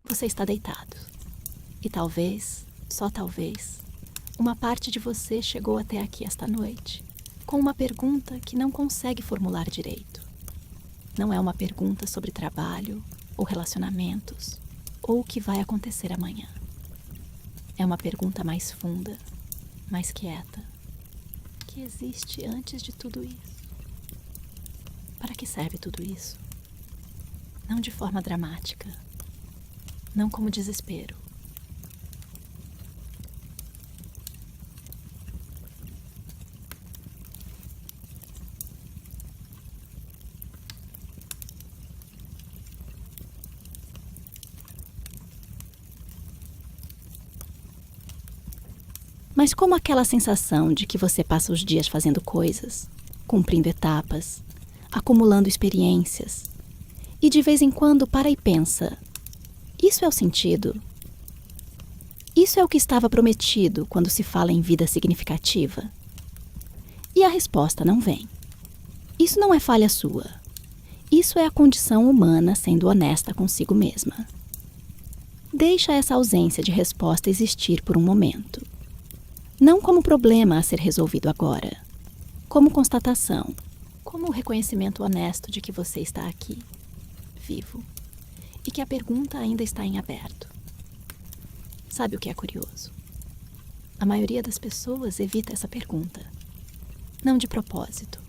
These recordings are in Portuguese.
Você está deitado. E talvez, só talvez, uma parte de você chegou até aqui esta noite com uma pergunta que não consegue formular direito. Não é uma pergunta sobre trabalho ou relacionamentos ou o que vai acontecer amanhã. É uma pergunta mais funda, mais quieta, que existe antes de tudo isso. Para que serve tudo isso? Não de forma dramática, não como desespero. Mas como aquela sensação de que você passa os dias fazendo coisas, cumprindo etapas, acumulando experiências, e de vez em quando para e pensa: isso é o sentido? Isso é o que estava prometido quando se fala em vida significativa? E a resposta não vem. Isso não é falha sua. Isso é a condição humana sendo honesta consigo mesma. Deixa essa ausência de resposta existir por um momento. Não como problema a ser resolvido agora, como constatação, como o reconhecimento honesto de que você está aqui, vivo, e que a pergunta ainda está em aberto. Sabe o que é curioso? A maioria das pessoas evita essa pergunta. Não de propósito,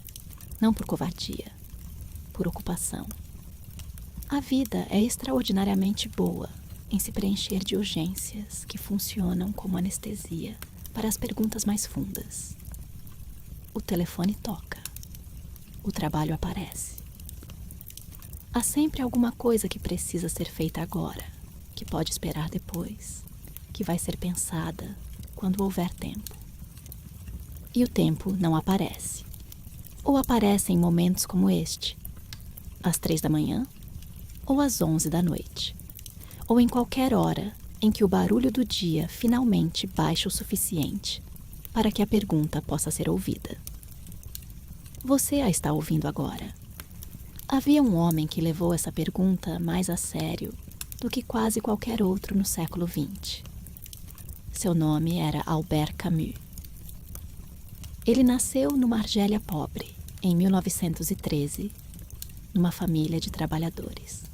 não por covardia, por ocupação. A vida é extraordinariamente boa em se preencher de urgências que funcionam como anestesia para as perguntas mais fundas. O telefone toca. O trabalho aparece. Há sempre alguma coisa que precisa ser feita agora, que pode esperar depois, que vai ser pensada quando houver tempo. E o tempo não aparece. Ou aparece em momentos como este, às 3 da manhã, ou às 11 da noite, ou em qualquer hora em que o barulho do dia finalmente baixa o suficiente para que a pergunta possa ser ouvida. Você a está ouvindo agora. Havia um homem que levou essa pergunta mais a sério do que quase qualquer outro no século XX. Seu nome era Albert Camus. Ele nasceu numa Argélia pobre, em 1913, numa família de trabalhadores.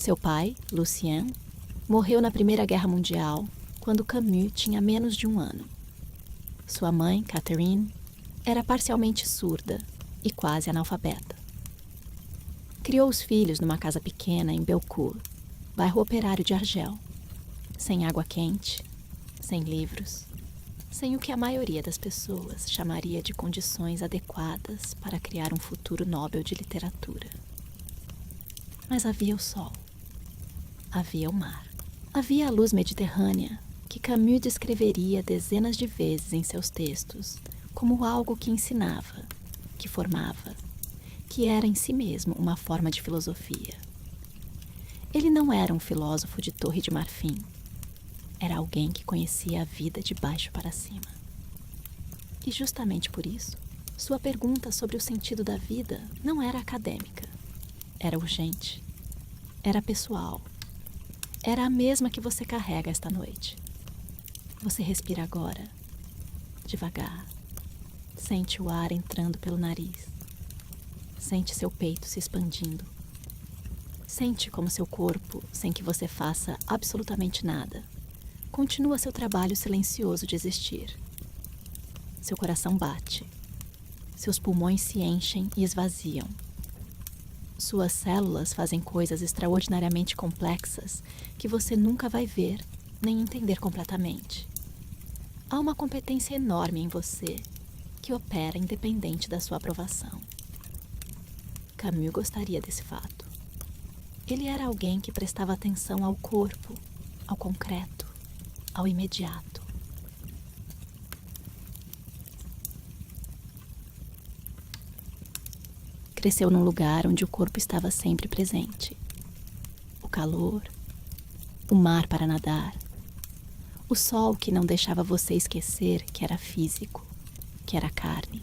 Seu pai, Lucien, morreu na Primeira Guerra Mundial, quando Camus tinha menos de 1 ano. Sua mãe, Catherine, era parcialmente surda e quase analfabeta. Criou os filhos numa casa pequena em Belcourt, bairro operário de Argel, sem água quente, sem livros, sem o que a maioria das pessoas chamaria de condições adequadas para criar um futuro Nobel de literatura. Mas havia o sol. Havia o mar. Havia a luz mediterrânea, que Camus descreveria dezenas de vezes em seus textos como algo que ensinava, que formava, que era em si mesmo uma forma de filosofia. Ele não era um filósofo de Torre de Marfim. Era alguém que conhecia a vida de baixo para cima. E justamente por isso, sua pergunta sobre o sentido da vida não era acadêmica. Era urgente. Era pessoal. Era a mesma que você carrega esta noite. Você respira agora, devagar. Sente o ar entrando pelo nariz. Sente seu peito se expandindo. Sente como seu corpo, sem que você faça absolutamente nada, continua seu trabalho silencioso de existir. Seu coração bate. Seus pulmões se enchem e esvaziam. Suas células fazem coisas extraordinariamente complexas que você nunca vai ver nem entender completamente. Há uma competência enorme em você que opera independente da sua aprovação. Camus gostaria desse fato. Ele era alguém que prestava atenção ao corpo, ao concreto, ao imediato. Cresceu num lugar onde o corpo estava sempre presente. O calor, o mar para nadar, o sol que não deixava você esquecer que era físico, que era carne,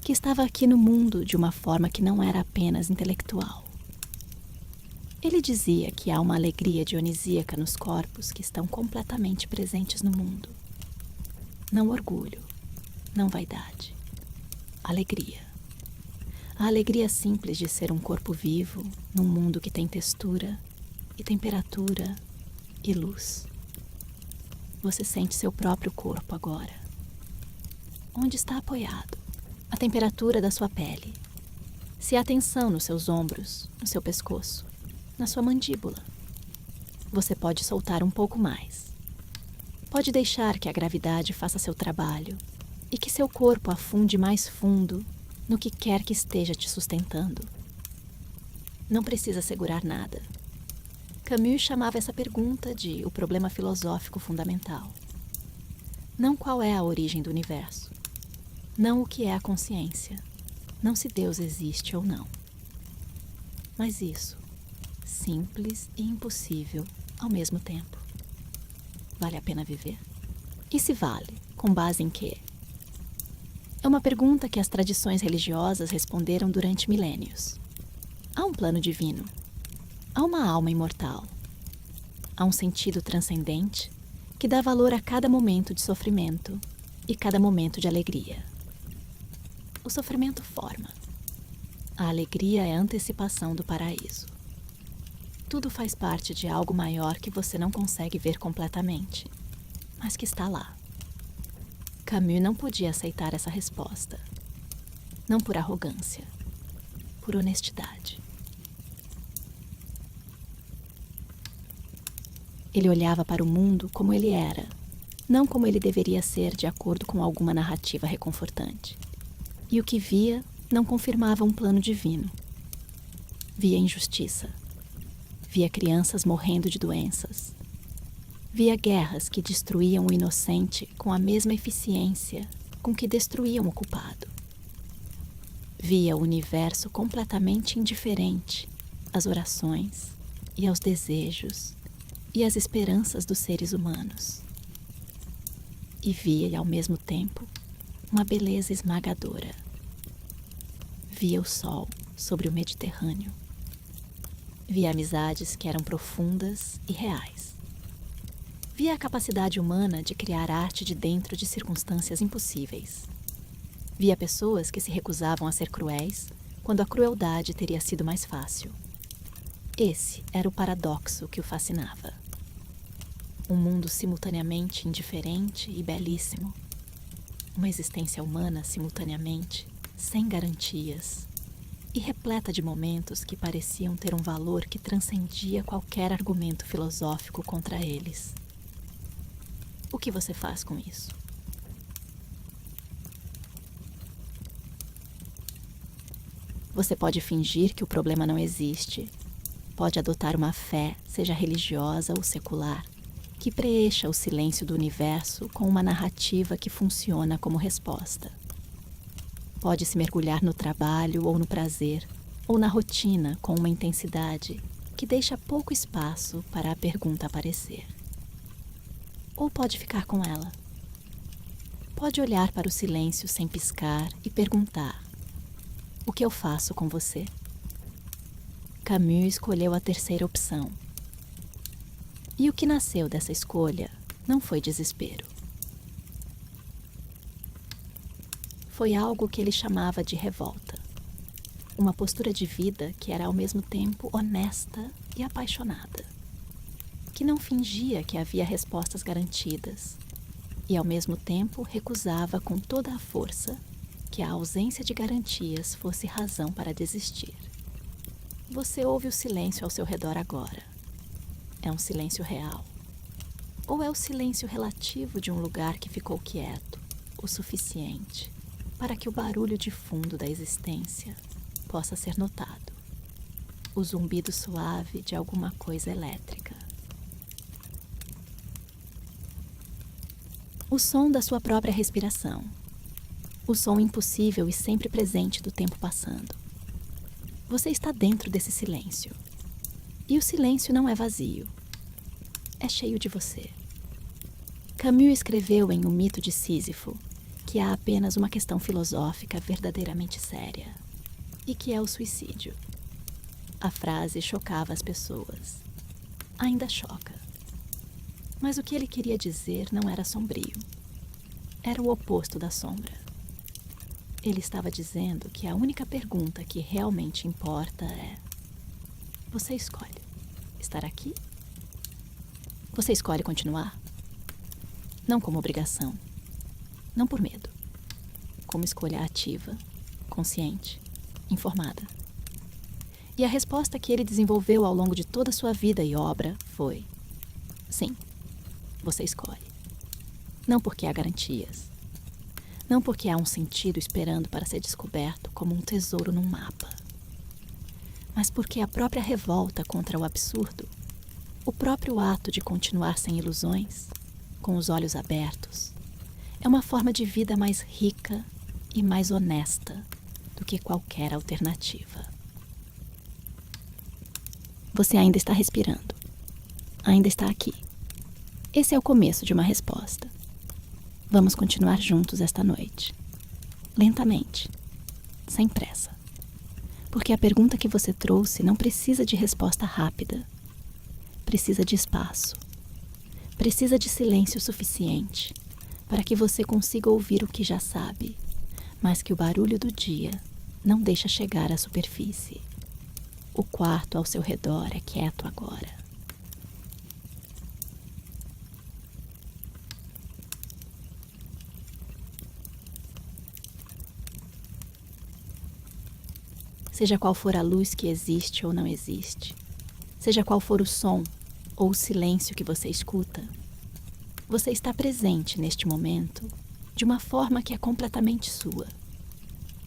que estava aqui no mundo de uma forma que não era apenas intelectual. Ele dizia que há uma alegria dionisíaca nos corpos que estão completamente presentes no mundo. Não orgulho, não vaidade. Alegria. A alegria simples de ser um corpo vivo num mundo que tem textura e temperatura e luz. Você sente seu próprio corpo agora. Onde está apoiado? A temperatura da sua pele. Se há tensão nos seus ombros, no seu pescoço, na sua mandíbula. Você pode soltar um pouco mais. Pode deixar que a gravidade faça seu trabalho e que seu corpo afunde mais fundo no que quer que esteja te sustentando. Não precisa segurar nada. Camus chamava essa pergunta de o problema filosófico fundamental. Não qual é a origem do universo. Não o que é a consciência. Não se Deus existe ou não. Mas isso, simples e impossível ao mesmo tempo. Vale a pena viver? E se vale, com base em quê? É uma pergunta que as tradições religiosas responderam durante milênios. Há um plano divino. Há uma alma imortal. Há um sentido transcendente que dá valor a cada momento de sofrimento e cada momento de alegria. O sofrimento forma. A alegria é a antecipação do paraíso. Tudo faz parte de algo maior que você não consegue ver completamente, mas que está lá. Camus não podia aceitar essa resposta. Não por arrogância, por honestidade. Ele olhava para o mundo como ele era, não como ele deveria ser de acordo com alguma narrativa reconfortante. E o que via não confirmava um plano divino. Via injustiça. Via crianças morrendo de doenças. Via guerras que destruíam o inocente com a mesma eficiência com que destruíam o culpado. Via o universo completamente indiferente às orações e aos desejos e às esperanças dos seres humanos. E via, ao mesmo tempo, uma beleza esmagadora. Via o sol sobre o Mediterrâneo. Via amizades que eram profundas e reais. Via a capacidade humana de criar arte de dentro de circunstâncias impossíveis. Via pessoas que se recusavam a ser cruéis quando a crueldade teria sido mais fácil. Esse era o paradoxo que o fascinava. Um mundo simultaneamente indiferente e belíssimo. Uma existência humana simultaneamente sem garantias e repleta de momentos que pareciam ter um valor que transcendia qualquer argumento filosófico contra eles. O que você faz com isso? Você pode fingir que o problema não existe, pode adotar uma fé, seja religiosa ou secular, que preencha o silêncio do universo com uma narrativa que funciona como resposta. Pode se mergulhar no trabalho ou no prazer, ou na rotina com uma intensidade que deixa pouco espaço para a pergunta aparecer. Ou pode ficar com ela. Pode olhar para o silêncio sem piscar e perguntar: o que eu faço com você? Camus escolheu a terceira opção. E o que nasceu dessa escolha não foi desespero. Foi algo que ele chamava de revolta. Uma postura de vida que era ao mesmo tempo honesta e apaixonada. Que não fingia que havia respostas garantidas e ao mesmo tempo recusava com toda a força que a ausência de garantias fosse razão para desistir. Você ouve o silêncio ao seu redor agora. É um silêncio real? Ou é o silêncio relativo de um lugar que ficou quieto, o suficiente para que o barulho de fundo da existência possa ser notado? O zumbido suave de alguma coisa elétrica. O som da sua própria respiração. O som impossível e sempre presente do tempo passando. Você está dentro desse silêncio. E o silêncio não é vazio. é cheio de você. Camus escreveu em O Mito de Sísifo que há apenas uma questão filosófica verdadeiramente séria, e que é o suicídio. A frase chocava as pessoas. Ainda choca. Mas o que ele queria dizer não era sombrio. Era o oposto da sombra. Ele estava dizendo que a única pergunta que realmente importa é: você escolhe estar aqui? Você escolhe continuar? Não como obrigação, não por medo, como escolha ativa, consciente, informada. E a resposta que ele desenvolveu ao longo de toda a sua vida e obra foi: sim, você escolhe. Não porque há garantias, não porque há um sentido esperando para ser descoberto como um tesouro num mapa, mas porque a própria revolta contra o absurdo, o próprio ato de continuar sem ilusões, com os olhos abertos, é uma forma de vida mais rica e mais honesta do que qualquer alternativa. Você ainda está respirando. Ainda está aqui. Esse é o começo de uma resposta. Vamos continuar juntos esta noite. Lentamente. Sem pressa. Porque a pergunta que você trouxe não precisa de resposta rápida. Precisa de espaço. Precisa de silêncio suficiente para que você consiga ouvir o que já sabe, mas que o barulho do dia não deixa chegar à superfície. O quarto ao seu redor é quieto agora. Seja qual for a luz que existe ou não existe, seja qual for o som ou o silêncio que você escuta, você está presente neste momento de uma forma que é completamente sua.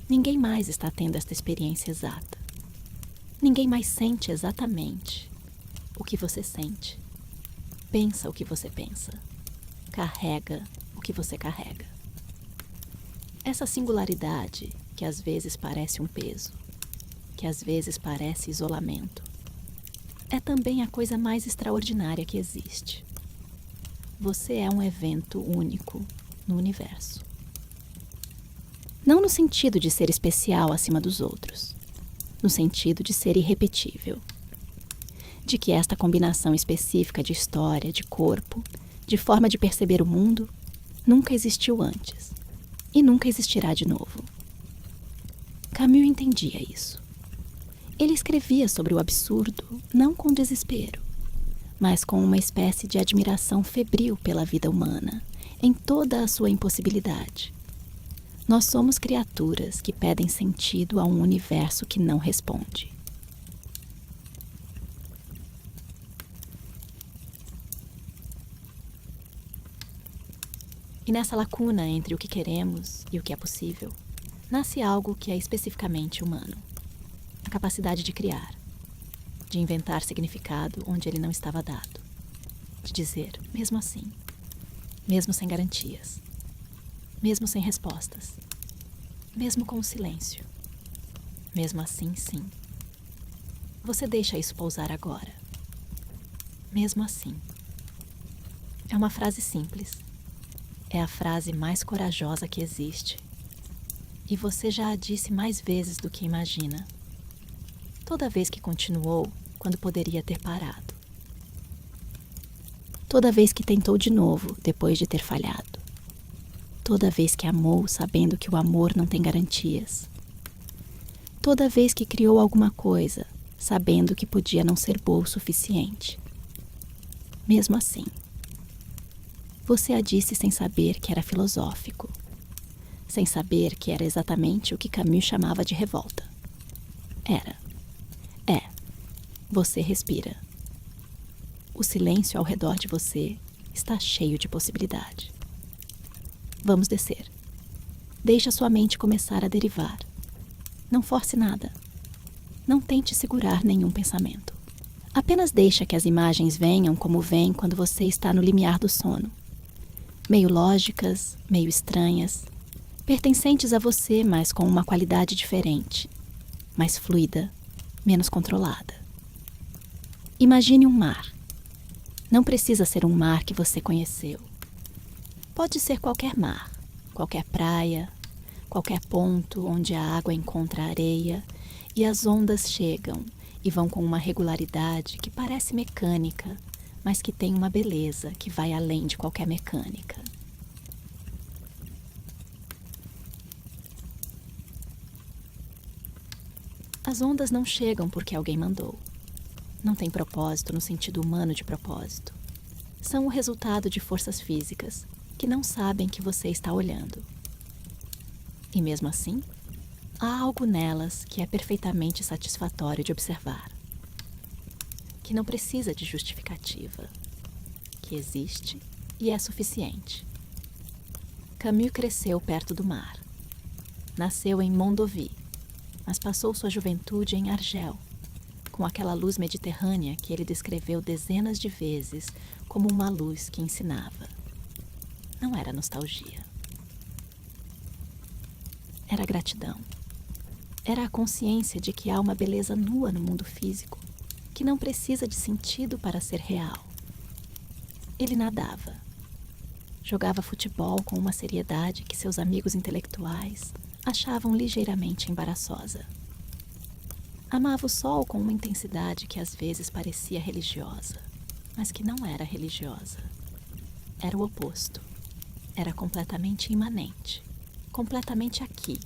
Ninguém mais está tendo esta experiência exata. Ninguém mais sente exatamente o que você sente. Pensa o que você pensa. Carrega o que você carrega. Essa singularidade, que às vezes parece um peso, que às vezes parece isolamento, é também a coisa mais extraordinária que existe. Você é um evento único no universo. Não no sentido de ser especial acima dos outros, no sentido de ser irrepetível. De que esta combinação específica de história, de corpo, de forma de perceber o mundo, nunca existiu antes e nunca existirá de novo. Camus entendia isso. Ele escrevia sobre o absurdo não com desespero, mas com uma espécie de admiração febril pela vida humana, em toda a sua impossibilidade. Nós somos criaturas que pedem sentido a um universo que não responde. E nessa lacuna entre o que queremos e o que é possível, nasce algo que é especificamente humano. A capacidade de criar, de inventar significado onde ele não estava dado, de dizer, mesmo assim, mesmo sem garantias, mesmo sem respostas, mesmo com o silêncio, mesmo assim, sim. Você deixa isso pousar agora. Mesmo assim. É uma frase simples. É a frase mais corajosa que existe. E você já a disse mais vezes do que imagina. Toda vez que continuou, quando poderia ter parado. Toda vez que tentou de novo, depois de ter falhado. Toda vez que amou, sabendo que o amor não tem garantias. Toda vez que criou alguma coisa, sabendo que podia não ser boa o suficiente. Mesmo assim. Você a disse sem saber que era filosófico. Sem saber que era exatamente o que Camus chamava de revolta. Era. É. Você respira. O silêncio ao redor de você está cheio de possibilidade. Vamos descer. Deixa sua mente começar a derivar. Não force nada. Não tente segurar nenhum pensamento. Apenas deixa que as imagens venham como vêm quando você está no limiar do sono. Meio lógicas, meio estranhas, pertencentes a você, mas com uma qualidade diferente, mais fluida, menos controlada. Imagine um mar. Não precisa ser um mar que você conheceu. Pode ser qualquer mar, qualquer praia, qualquer ponto onde a água encontra a areia e as ondas chegam e vão com uma regularidade que parece mecânica, mas que tem uma beleza que vai além de qualquer mecânica. As ondas não chegam porque alguém mandou. Não tem propósito no sentido humano de propósito. São o resultado de forças físicas que não sabem que você está olhando. E mesmo assim, há algo nelas que é perfeitamente satisfatório de observar. Que não precisa de justificativa. Que existe e é suficiente. Camus cresceu perto do mar. Nasceu em Mondovì, mas passou sua juventude em Argel, com aquela luz mediterrânea que ele descreveu dezenas de vezes como uma luz que ensinava. Não era nostalgia. Era gratidão. Era a consciência de que há uma beleza nua no mundo físico, que não precisa de sentido para ser real. Ele nadava. Jogava futebol com uma seriedade que seus amigos intelectuais achavam ligeiramente embaraçosa. Amava o sol com uma intensidade que às vezes parecia religiosa, mas que não era religiosa. Era o oposto. Era completamente imanente, completamente aqui,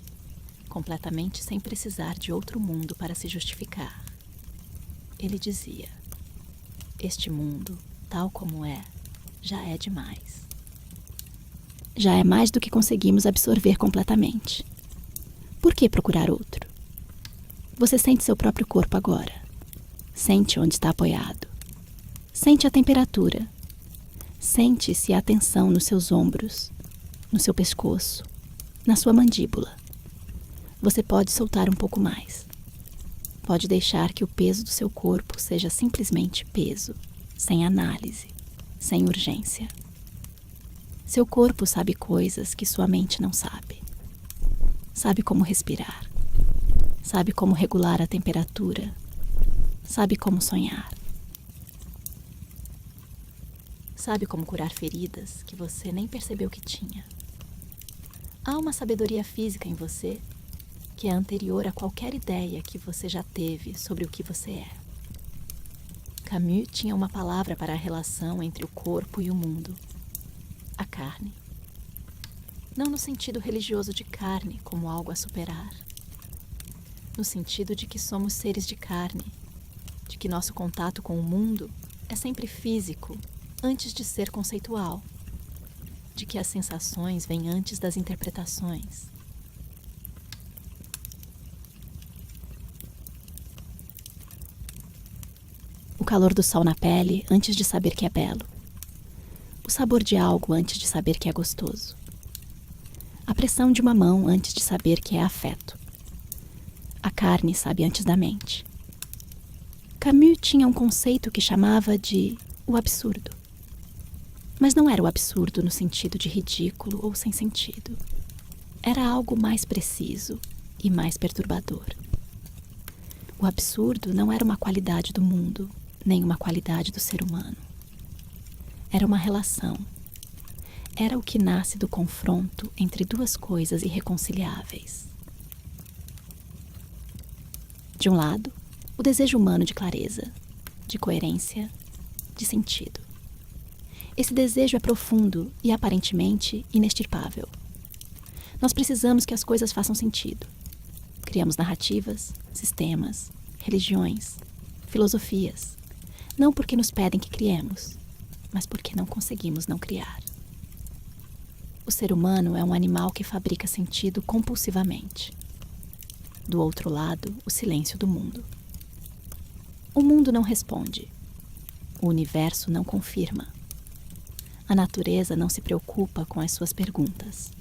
completamente sem precisar de outro mundo para se justificar. Ele dizia: este mundo, tal como é, já é demais. Já é mais do que conseguimos absorver completamente. Por que procurar outro? Você sente seu próprio corpo agora. Sente onde está apoiado. Sente a temperatura. Sente se há tensão nos seus ombros, no seu pescoço, na sua mandíbula. Você pode soltar um pouco mais. Pode deixar que o peso do seu corpo seja simplesmente peso, sem análise, sem urgência. Seu corpo sabe coisas que sua mente não sabe. Sabe como respirar. Sabe como regular a temperatura. Sabe como sonhar. Sabe como curar feridas que você nem percebeu que tinha. Há uma sabedoria física em você que é anterior a qualquer ideia que você já teve sobre o que você é. Camus tinha uma palavra para a relação entre o corpo e o mundo: a carne. Não no sentido religioso de carne como algo a superar. No sentido de que somos seres de carne, de que nosso contato com o mundo é sempre físico, antes de ser conceitual, de que as sensações vêm antes das interpretações. O calor do sol na pele antes de saber que é belo. O sabor de algo antes de saber que é gostoso. A pressão de uma mão antes de saber que é afeto. A carne sabe antes da mente. Camus tinha um conceito que chamava de o absurdo. Mas não era o absurdo no sentido de ridículo ou sem sentido. Era algo mais preciso e mais perturbador. O absurdo não era uma qualidade do mundo, nem uma qualidade do ser humano. Era uma relação. Era o que nasce do confronto entre duas coisas irreconciliáveis. De um lado, o desejo humano de clareza, de coerência, de sentido. Esse desejo é profundo e aparentemente inextirpável. Nós precisamos que as coisas façam sentido. Criamos narrativas, sistemas, religiões, filosofias, não porque nos pedem que criemos, mas porque não conseguimos não criar. O ser humano é um animal que fabrica sentido compulsivamente. Do outro lado, o silêncio do mundo. O mundo não responde. O universo não confirma. A natureza não se preocupa com as suas perguntas.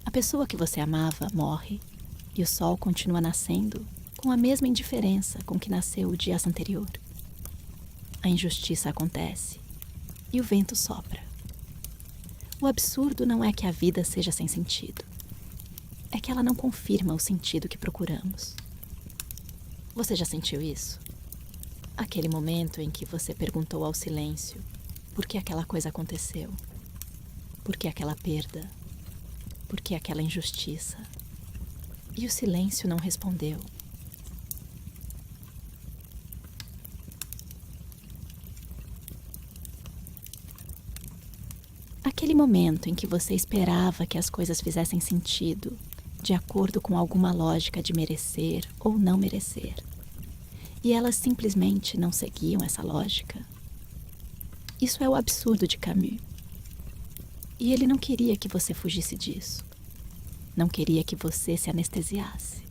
A pessoa que você amava morre e o sol continua nascendo com a mesma indiferença com que nasceu o dia anterior. A injustiça acontece e o vento sopra. O absurdo não é que a vida seja sem sentido. É que ela não confirma o sentido que procuramos. Você já sentiu isso? Aquele momento em que você perguntou ao silêncio por que aquela coisa aconteceu, por que aquela perda, por que aquela injustiça. E o silêncio não respondeu. Aquele momento em que você esperava que as coisas fizessem sentido, de acordo com alguma lógica de merecer ou não merecer, e elas simplesmente não seguiam essa lógica. Isso é o absurdo de Camus. E ele não queria que você fugisse disso. Não queria que você se anestesiasse.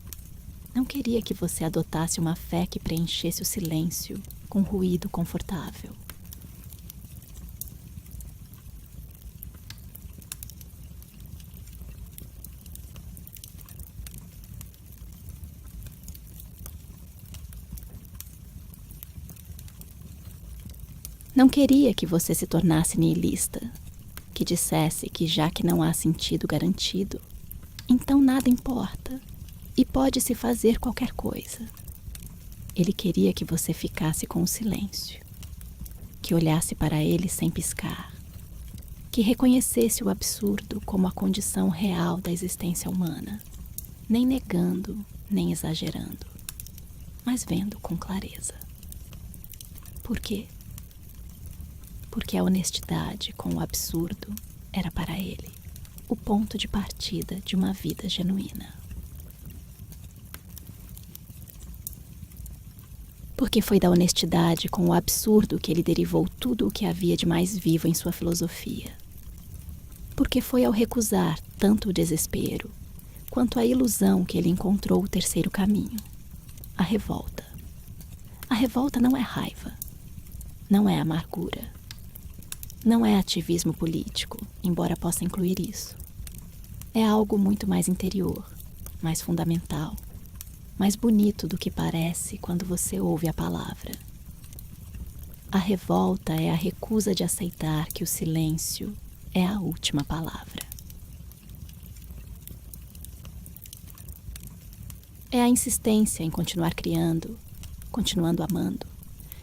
Não queria que você adotasse uma fé que preenchesse o silêncio com ruído confortável. Não queria que você se tornasse nihilista, que dissesse que já que não há sentido garantido, então nada importa e pode-se fazer qualquer coisa. Ele queria que você ficasse com o silêncio, que olhasse para ele sem piscar, que reconhecesse o absurdo como a condição real da existência humana, nem negando, nem exagerando, mas vendo com clareza. Por quê? Porque a honestidade com o absurdo era para ele o ponto de partida de uma vida genuína. Porque foi da honestidade com o absurdo que ele derivou tudo o que havia de mais vivo em sua filosofia. Porque foi ao recusar tanto o desespero quanto a ilusão que ele encontrou o terceiro caminho, a revolta. A revolta não é raiva, não é amargura. Não é ativismo político, embora possa incluir isso. É algo muito mais interior, mais fundamental, mais bonito do que parece quando você ouve a palavra. A revolta é a recusa de aceitar que o silêncio é a última palavra. É a insistência em continuar criando, continuando amando,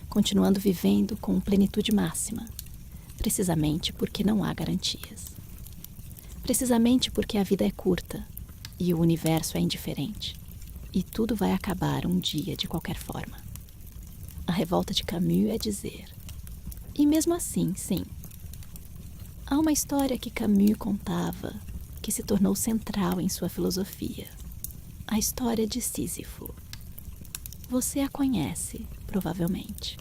continuando vivendo com plenitude máxima. Precisamente porque não há garantias. Precisamente porque a vida é curta e o universo é indiferente. E tudo vai acabar um dia de qualquer forma. A revolta de Camus é dizer. E mesmo assim, sim. Há uma história que Camus contava que se tornou central em sua filosofia. A história de Sísifo. Você a conhece, provavelmente.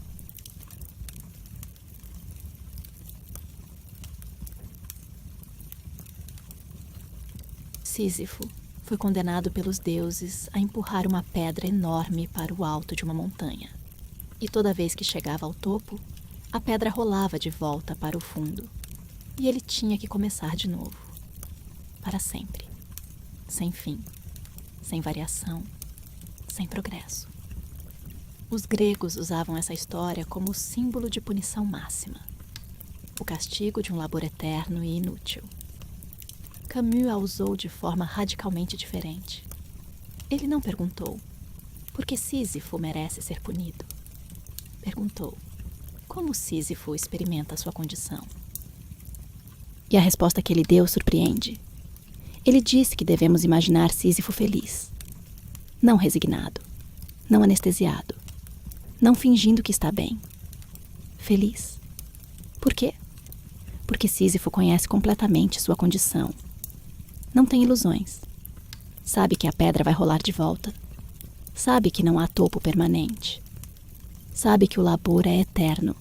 Sísifo foi condenado pelos deuses a empurrar uma pedra enorme para o alto de uma montanha. E toda vez que chegava ao topo, a pedra rolava de volta para o fundo. E ele tinha que começar de novo. Para sempre. Sem fim. Sem variação. Sem progresso. Os gregos usavam essa história como símbolo de punição máxima. O castigo de um labor eterno e inútil. Camus a usou de forma radicalmente diferente. Ele não perguntou, por que Sísifo merece ser punido? Perguntou, como Sísifo experimenta a sua condição? E a resposta que ele deu surpreende. Ele disse que devemos imaginar Sísifo feliz. Não resignado, não anestesiado, não fingindo que está bem. Feliz. Por quê? Porque Sísifo conhece completamente sua condição. Não tem ilusões. Sabe que a pedra vai rolar de volta. Sabe que não há topo permanente. Sabe que o labor é eterno.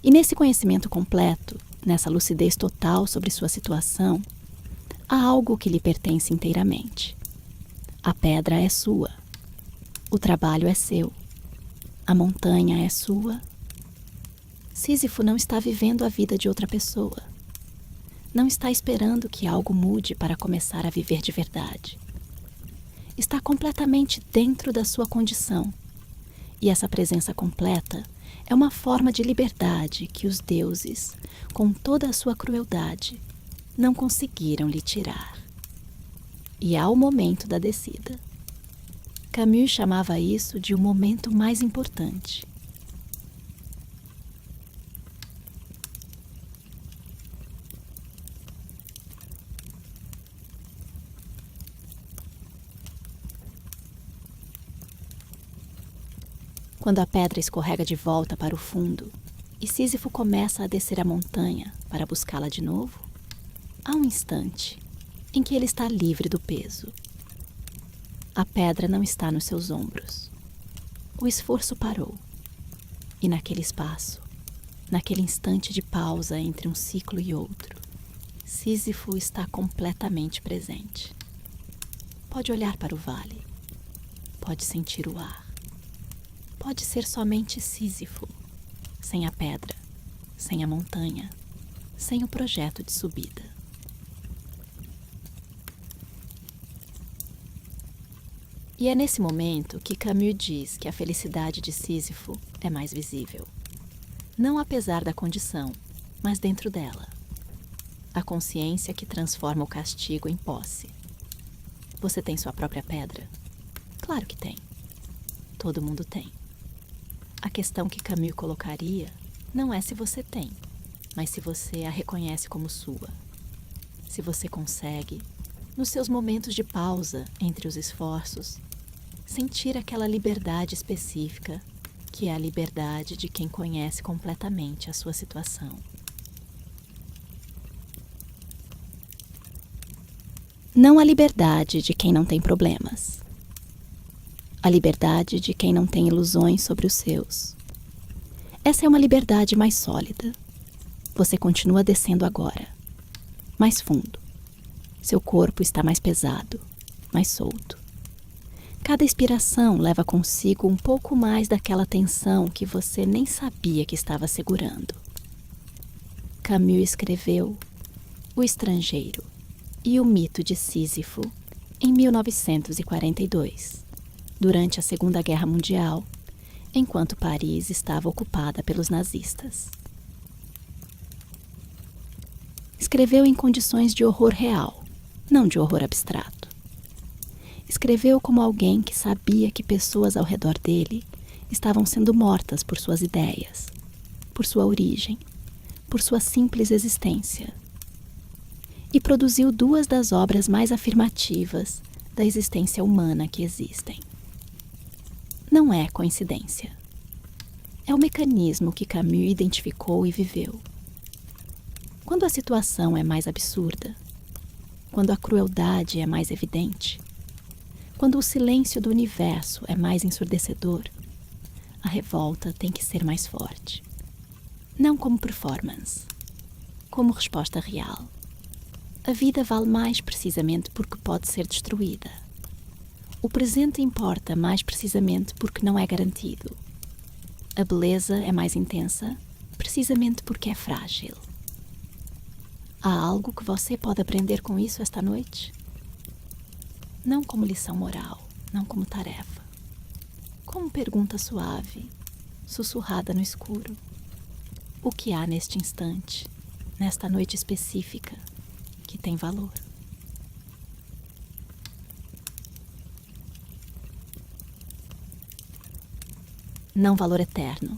E nesse conhecimento completo, nessa lucidez total sobre sua situação, há algo que lhe pertence inteiramente. A pedra é sua. O trabalho é seu. A montanha é sua. Sísifo não está vivendo a vida de outra pessoa. Não está esperando que algo mude para começar a viver de verdade. Está completamente dentro da sua condição. E essa presença completa é uma forma de liberdade que os deuses, com toda a sua crueldade, não conseguiram lhe tirar. E há o momento da descida. Camus chamava isso de o momento mais importante, Quando a pedra escorrega de volta para o fundo e Sísifo começa a descer a montanha para buscá-la de novo, há um instante em que ele está livre do peso. A pedra não está nos seus ombros. O esforço parou. E naquele espaço, naquele instante de pausa entre um ciclo e outro, Sísifo está completamente presente. Pode olhar para o vale. Pode sentir o ar. Pode ser somente Sísifo, sem a pedra, sem a montanha, sem o projeto de subida. E é nesse momento que Camus diz que a felicidade de Sísifo é mais visível. Não apesar da condição, mas dentro dela. A consciência que transforma o castigo em posse. Você tem sua própria pedra? Claro que tem. Todo mundo tem. A questão que Camus colocaria não é se você tem, mas se você a reconhece como sua. Se você consegue, nos seus momentos de pausa entre os esforços, sentir aquela liberdade específica, que é a liberdade de quem conhece completamente a sua situação. Não a liberdade de quem não tem problemas. A liberdade de quem não tem ilusões sobre os seus. Essa é uma liberdade mais sólida. Você continua descendo agora, mais fundo. Seu corpo está mais pesado, mais solto. Cada expiração leva consigo um pouco mais daquela tensão que você nem sabia que estava segurando. Camus escreveu O Estrangeiro e o Mito de Sísifo em 1942. Durante a Segunda Guerra Mundial, enquanto Paris estava ocupada pelos nazistas. Escreveu em condições de horror real, não de horror abstrato. Escreveu como alguém que sabia que pessoas ao redor dele estavam sendo mortas por suas ideias, por sua origem, por sua simples existência. E produziu duas das obras mais afirmativas da existência humana que existem. Não é coincidência. É o mecanismo que Camus identificou e viveu. Quando a situação é mais absurda, quando a crueldade é mais evidente, quando o silêncio do universo é mais ensurdecedor, a revolta tem que ser mais forte. Não como performance, como resposta real. A vida vale mais precisamente porque pode ser destruída. O presente importa mais precisamente porque não é garantido. A beleza é mais intensa precisamente porque é frágil. Há algo que você pode aprender com isso esta noite? Não como lição moral, não como tarefa. Como pergunta suave, sussurrada no escuro. O que há neste instante, nesta noite específica, que tem valor? Não valor eterno,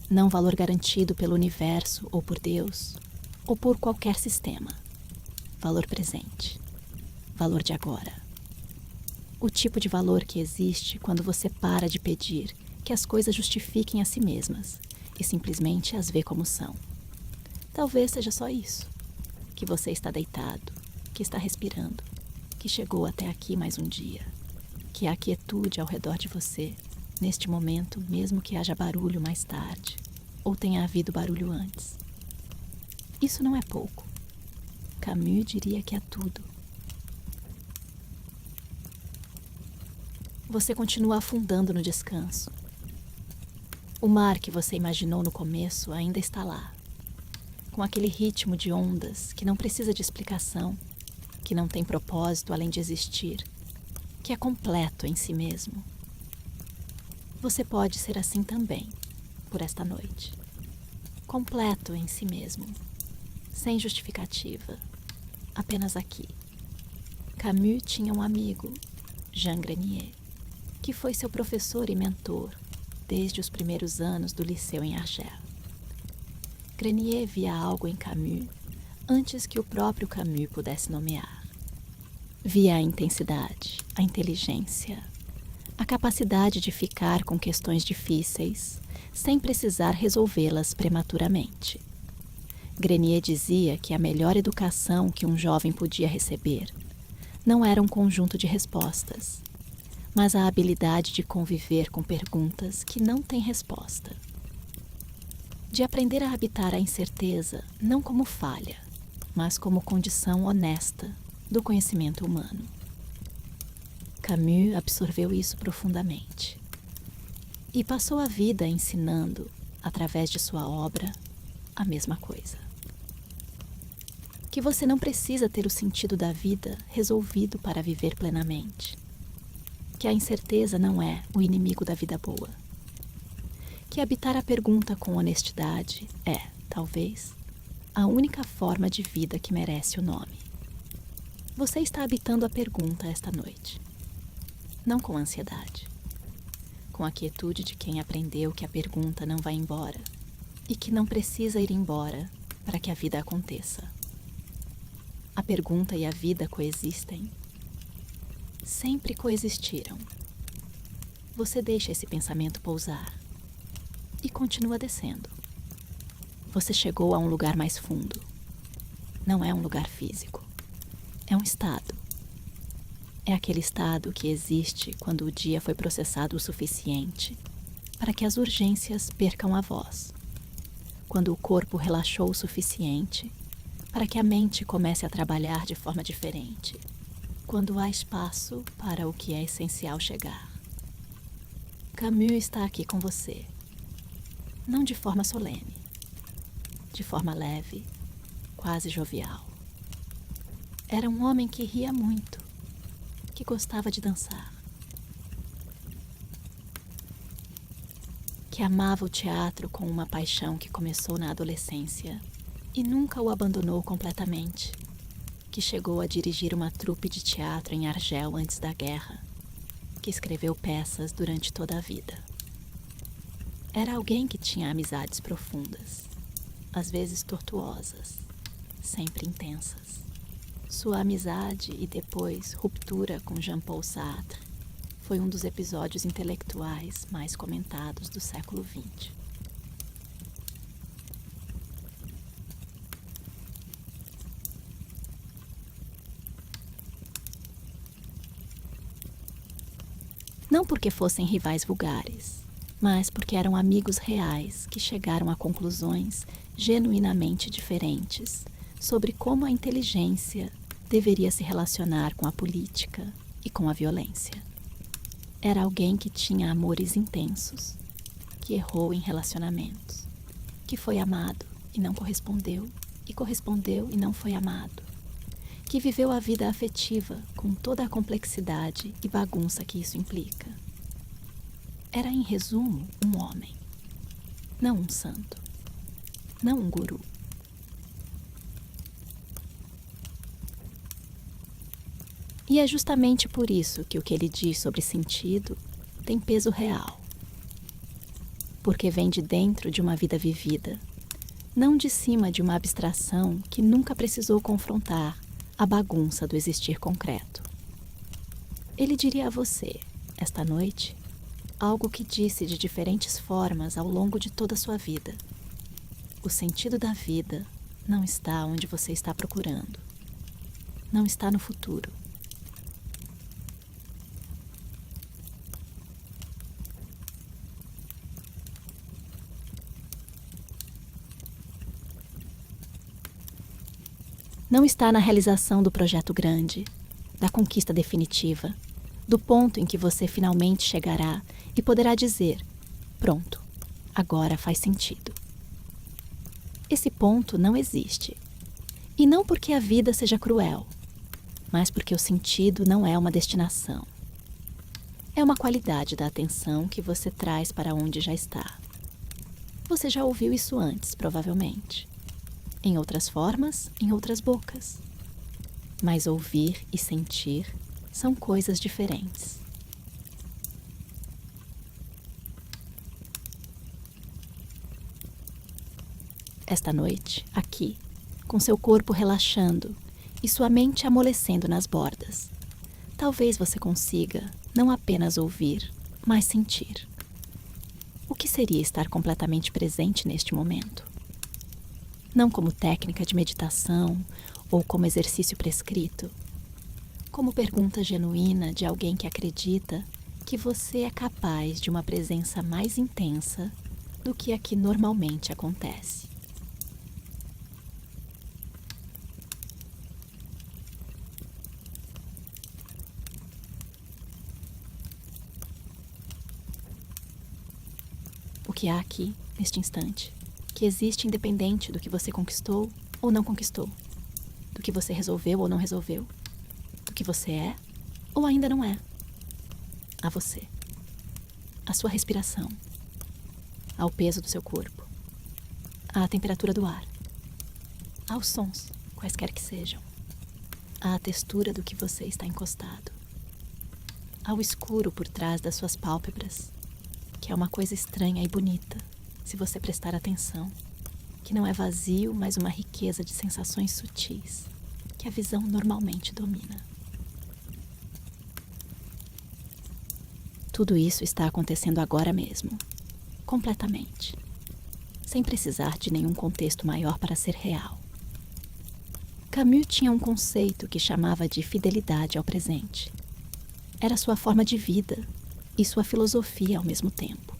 não valor garantido pelo universo ou por Deus, ou por qualquer sistema. Valor presente, valor de agora. O tipo de valor que existe quando você para de pedir que as coisas justifiquem a si mesmas e simplesmente as vê como são. Talvez seja só isso, que você está deitado, que está respirando, que chegou até aqui mais um dia, que há quietude ao redor de você, neste momento, mesmo que haja barulho mais tarde, ou tenha havido barulho antes. Isso não é pouco. Camus diria que é tudo. Você continua afundando no descanso. O mar que você imaginou no começo ainda está lá, com aquele ritmo de ondas que não precisa de explicação, que não tem propósito além de existir, que é completo em si mesmo. Você pode ser assim também, por esta noite. Completo em si mesmo, sem justificativa, apenas aqui. Camus tinha um amigo, Jean Grenier, que foi seu professor e mentor desde os primeiros anos do liceu em Argel. Grenier via algo em Camus antes que o próprio Camus pudesse nomear. Via a intensidade, a inteligência, A capacidade de ficar com questões difíceis, sem precisar resolvê-las prematuramente. Grenier dizia que a melhor educação que um jovem podia receber não era um conjunto de respostas, mas a habilidade de conviver com perguntas que não têm resposta. De aprender a habitar a incerteza não como falha, mas como condição honesta do conhecimento humano. Camus absorveu isso profundamente e passou a vida ensinando, através de sua obra, a mesma coisa. Que você não precisa ter o sentido da vida resolvido para viver plenamente. Que a incerteza não é o inimigo da vida boa. Que habitar a pergunta com honestidade é, talvez, a única forma de vida que merece o nome. Você está habitando a pergunta esta noite. Não com ansiedade. Com a quietude de quem aprendeu que a pergunta não vai embora e que não precisa ir embora para que a vida aconteça. A pergunta e a vida coexistem. Sempre coexistiram. Você deixa esse pensamento pousar e continua descendo. Você chegou a um lugar mais fundo. Não é um lugar físico. É um estado. É aquele estado que existe quando o dia foi processado o suficiente para que as urgências percam a voz. Quando o corpo relaxou o suficiente para que a mente comece a trabalhar de forma diferente. Quando há espaço para o que é essencial chegar. Camus está aqui com você. Não de forma solene. De forma leve, quase jovial. Era um homem que ria muito, que gostava de dançar. Que amava o teatro com uma paixão que começou na adolescência e nunca o abandonou completamente, que chegou a dirigir uma trupe de teatro em Argel antes da guerra, que escreveu peças durante toda a vida. Era alguém que tinha amizades profundas, às vezes tortuosas, sempre intensas. Sua amizade e depois ruptura com Jean-Paul Sartre foi um dos episódios intelectuais mais comentados do século XX. Não porque fossem rivais vulgares, mas porque eram amigos reais que chegaram a conclusões genuinamente diferentes sobre como a inteligência deveria se relacionar com a política e com a violência. Era alguém que tinha amores intensos, que errou em relacionamentos, que foi amado e não correspondeu, e correspondeu e não foi amado, que viveu a vida afetiva com toda a complexidade e bagunça que isso implica. Era, em resumo, um homem, não um santo, não um guru. E é justamente por isso que o que ele diz sobre sentido tem peso real. Porque vem de dentro de uma vida vivida, não de cima de uma abstração que nunca precisou confrontar a bagunça do existir concreto. Ele diria a você, esta noite, algo que disse de diferentes formas ao longo de toda a sua vida. O sentido da vida não está onde você está procurando. Não está no futuro. Não está na realização do projeto grande, da conquista definitiva, do ponto em que você finalmente chegará e poderá dizer: pronto, agora faz sentido. Esse ponto não existe. E não porque a vida seja cruel, mas porque o sentido não é uma destinação. É uma qualidade da atenção que você traz para onde já está. Você já ouviu isso antes, provavelmente. Em outras formas, em outras bocas. Mas ouvir e sentir são coisas diferentes. Esta noite, aqui, com seu corpo relaxando e sua mente amolecendo nas bordas, talvez você consiga, Não apenas ouvir, mas sentir. O que seria estar completamente presente neste momento? Não como técnica de meditação ou como exercício prescrito, como pergunta genuína de alguém que acredita que você é capaz de uma presença mais intensa do que a que normalmente acontece. O que há aqui, neste instante, que existe independente do que você conquistou ou não conquistou, do que você resolveu ou não resolveu, do que você é ou ainda não é. A você, a sua respiração, ao peso do seu corpo, à temperatura do ar, aos sons, quaisquer que sejam, à textura do que você está encostado, ao escuro por trás das suas pálpebras, que é uma coisa estranha e bonita, se você prestar atenção, que não é vazio, mas uma riqueza de sensações sutis, que a visão normalmente domina. Tudo isso está acontecendo agora mesmo, completamente, sem precisar de nenhum contexto maior para ser real. Camus tinha um conceito que chamava de fidelidade ao presente. Era sua forma de vida e sua filosofia ao mesmo tempo.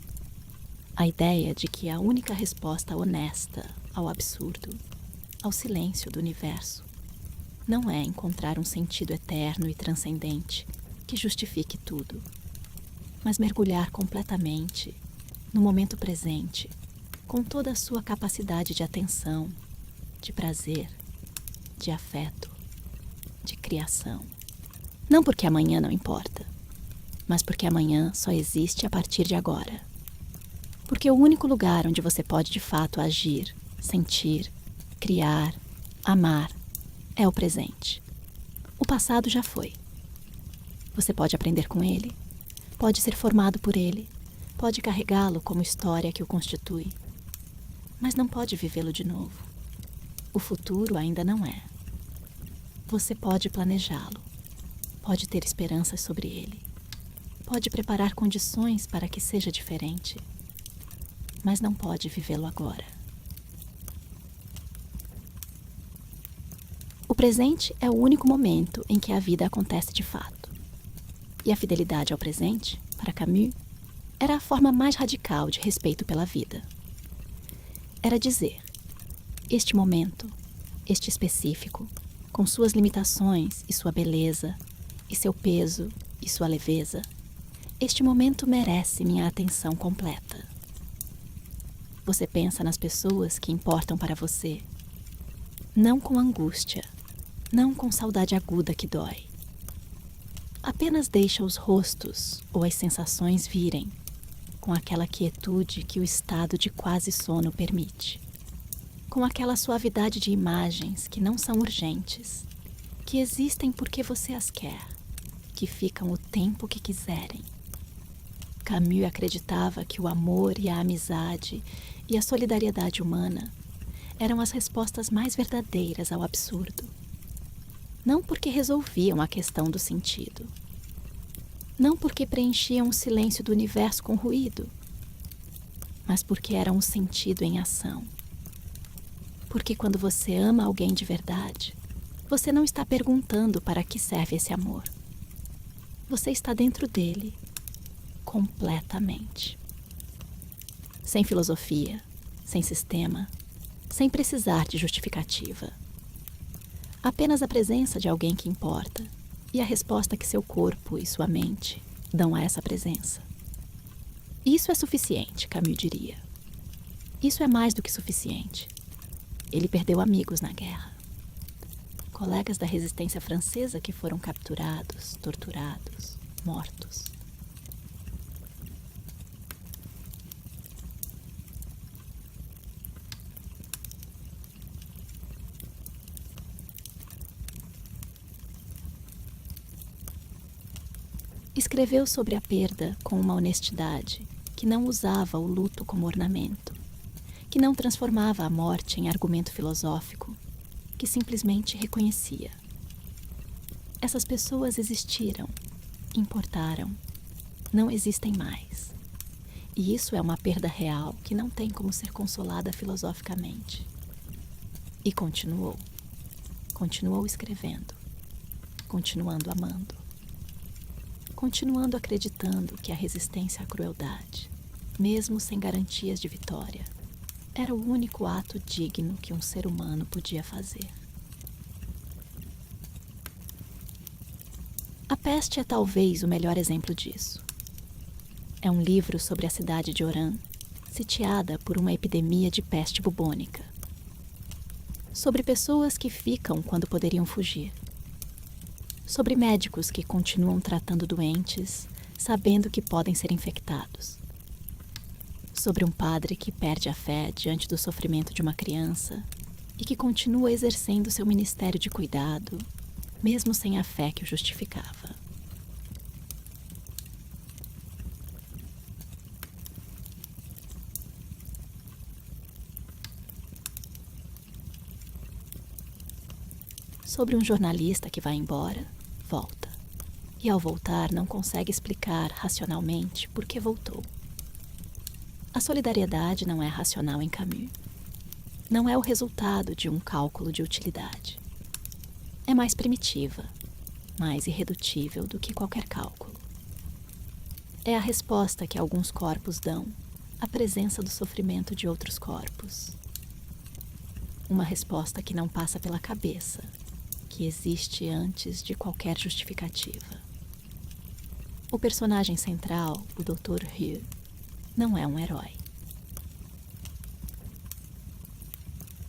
A ideia de que a única resposta honesta ao absurdo, ao silêncio do universo, não é encontrar um sentido eterno e transcendente que justifique tudo, mas mergulhar completamente no momento presente, com toda a sua capacidade de atenção, de prazer, de afeto, de criação. Não porque amanhã não importa, mas porque amanhã só existe a partir de agora. Porque o único lugar onde você pode de fato agir, sentir, criar, amar, é o presente. O passado já foi. Você pode aprender com ele, pode ser formado por ele, pode carregá-lo como história que o constitui, mas não pode vivê-lo de novo. O futuro ainda não é. Você pode planejá-lo, pode ter esperanças sobre ele, pode preparar condições para que seja diferente, mas não pode vivê-lo agora. O presente é o único momento em que a vida acontece de fato. E a fidelidade ao presente, para Camus, era a forma mais radical de respeito pela vida. Era dizer, este momento, este específico, com suas limitações e sua beleza, e seu peso e sua leveza, este momento merece minha atenção completa. Você pensa nas pessoas que importam para você, não com angústia, não com saudade aguda que dói. Apenas deixa os rostos ou as sensações virem, com aquela quietude que o estado de quase sono permite, com aquela suavidade de imagens que não são urgentes, que existem porque você as quer, que ficam o tempo que quiserem. Camus acreditava que o amor e a amizade e a solidariedade humana eram as respostas mais verdadeiras ao absurdo. Não porque resolviam a questão do sentido. Não porque preenchiam o silêncio do universo com ruído, mas porque eram o sentido em ação. Porque quando você ama alguém de verdade, você não está perguntando para que serve esse amor. Você está dentro dele, completamente. Sem filosofia, sem sistema, sem precisar de justificativa. Apenas a presença de alguém que importa e a resposta que seu corpo e sua mente dão a essa presença. Isso é suficiente, Camus diria. Isso é mais do que suficiente. Ele perdeu amigos na guerra. Colegas da resistência francesa que foram capturados, torturados, mortos. Escreveu sobre a perda com uma honestidade que não usava o luto como ornamento, que não transformava a morte em argumento filosófico, que simplesmente reconhecia. Essas pessoas existiram, importaram, não existem mais. E isso é uma perda real que não tem como ser consolada filosoficamente. E continuou. Continuou escrevendo. Continuando amando. Continuando acreditando que a resistência à crueldade, mesmo sem garantias de vitória, era o único ato digno que um ser humano podia fazer. A Peste é talvez o melhor exemplo disso. É um livro sobre a cidade de Oran, sitiada por uma epidemia de peste bubônica. Sobre pessoas que ficam quando poderiam fugir. Sobre médicos que continuam tratando doentes, sabendo que podem ser infectados. Sobre um padre que perde a fé diante do sofrimento de uma criança e que continua exercendo seu ministério de cuidado, mesmo sem a fé que o justificava. Sobre um jornalista que vai embora, volta. E ao voltar não consegue explicar racionalmente por que voltou. A solidariedade não é racional em Camus. Não é o resultado de um cálculo de utilidade. É mais primitiva, mais irredutível do que qualquer cálculo. É a resposta que alguns corpos dão à presença do sofrimento de outros corpos. Uma resposta que não passa pela cabeça, que existe antes de qualquer justificativa. O personagem central, o Dr. Hugh, não é um herói.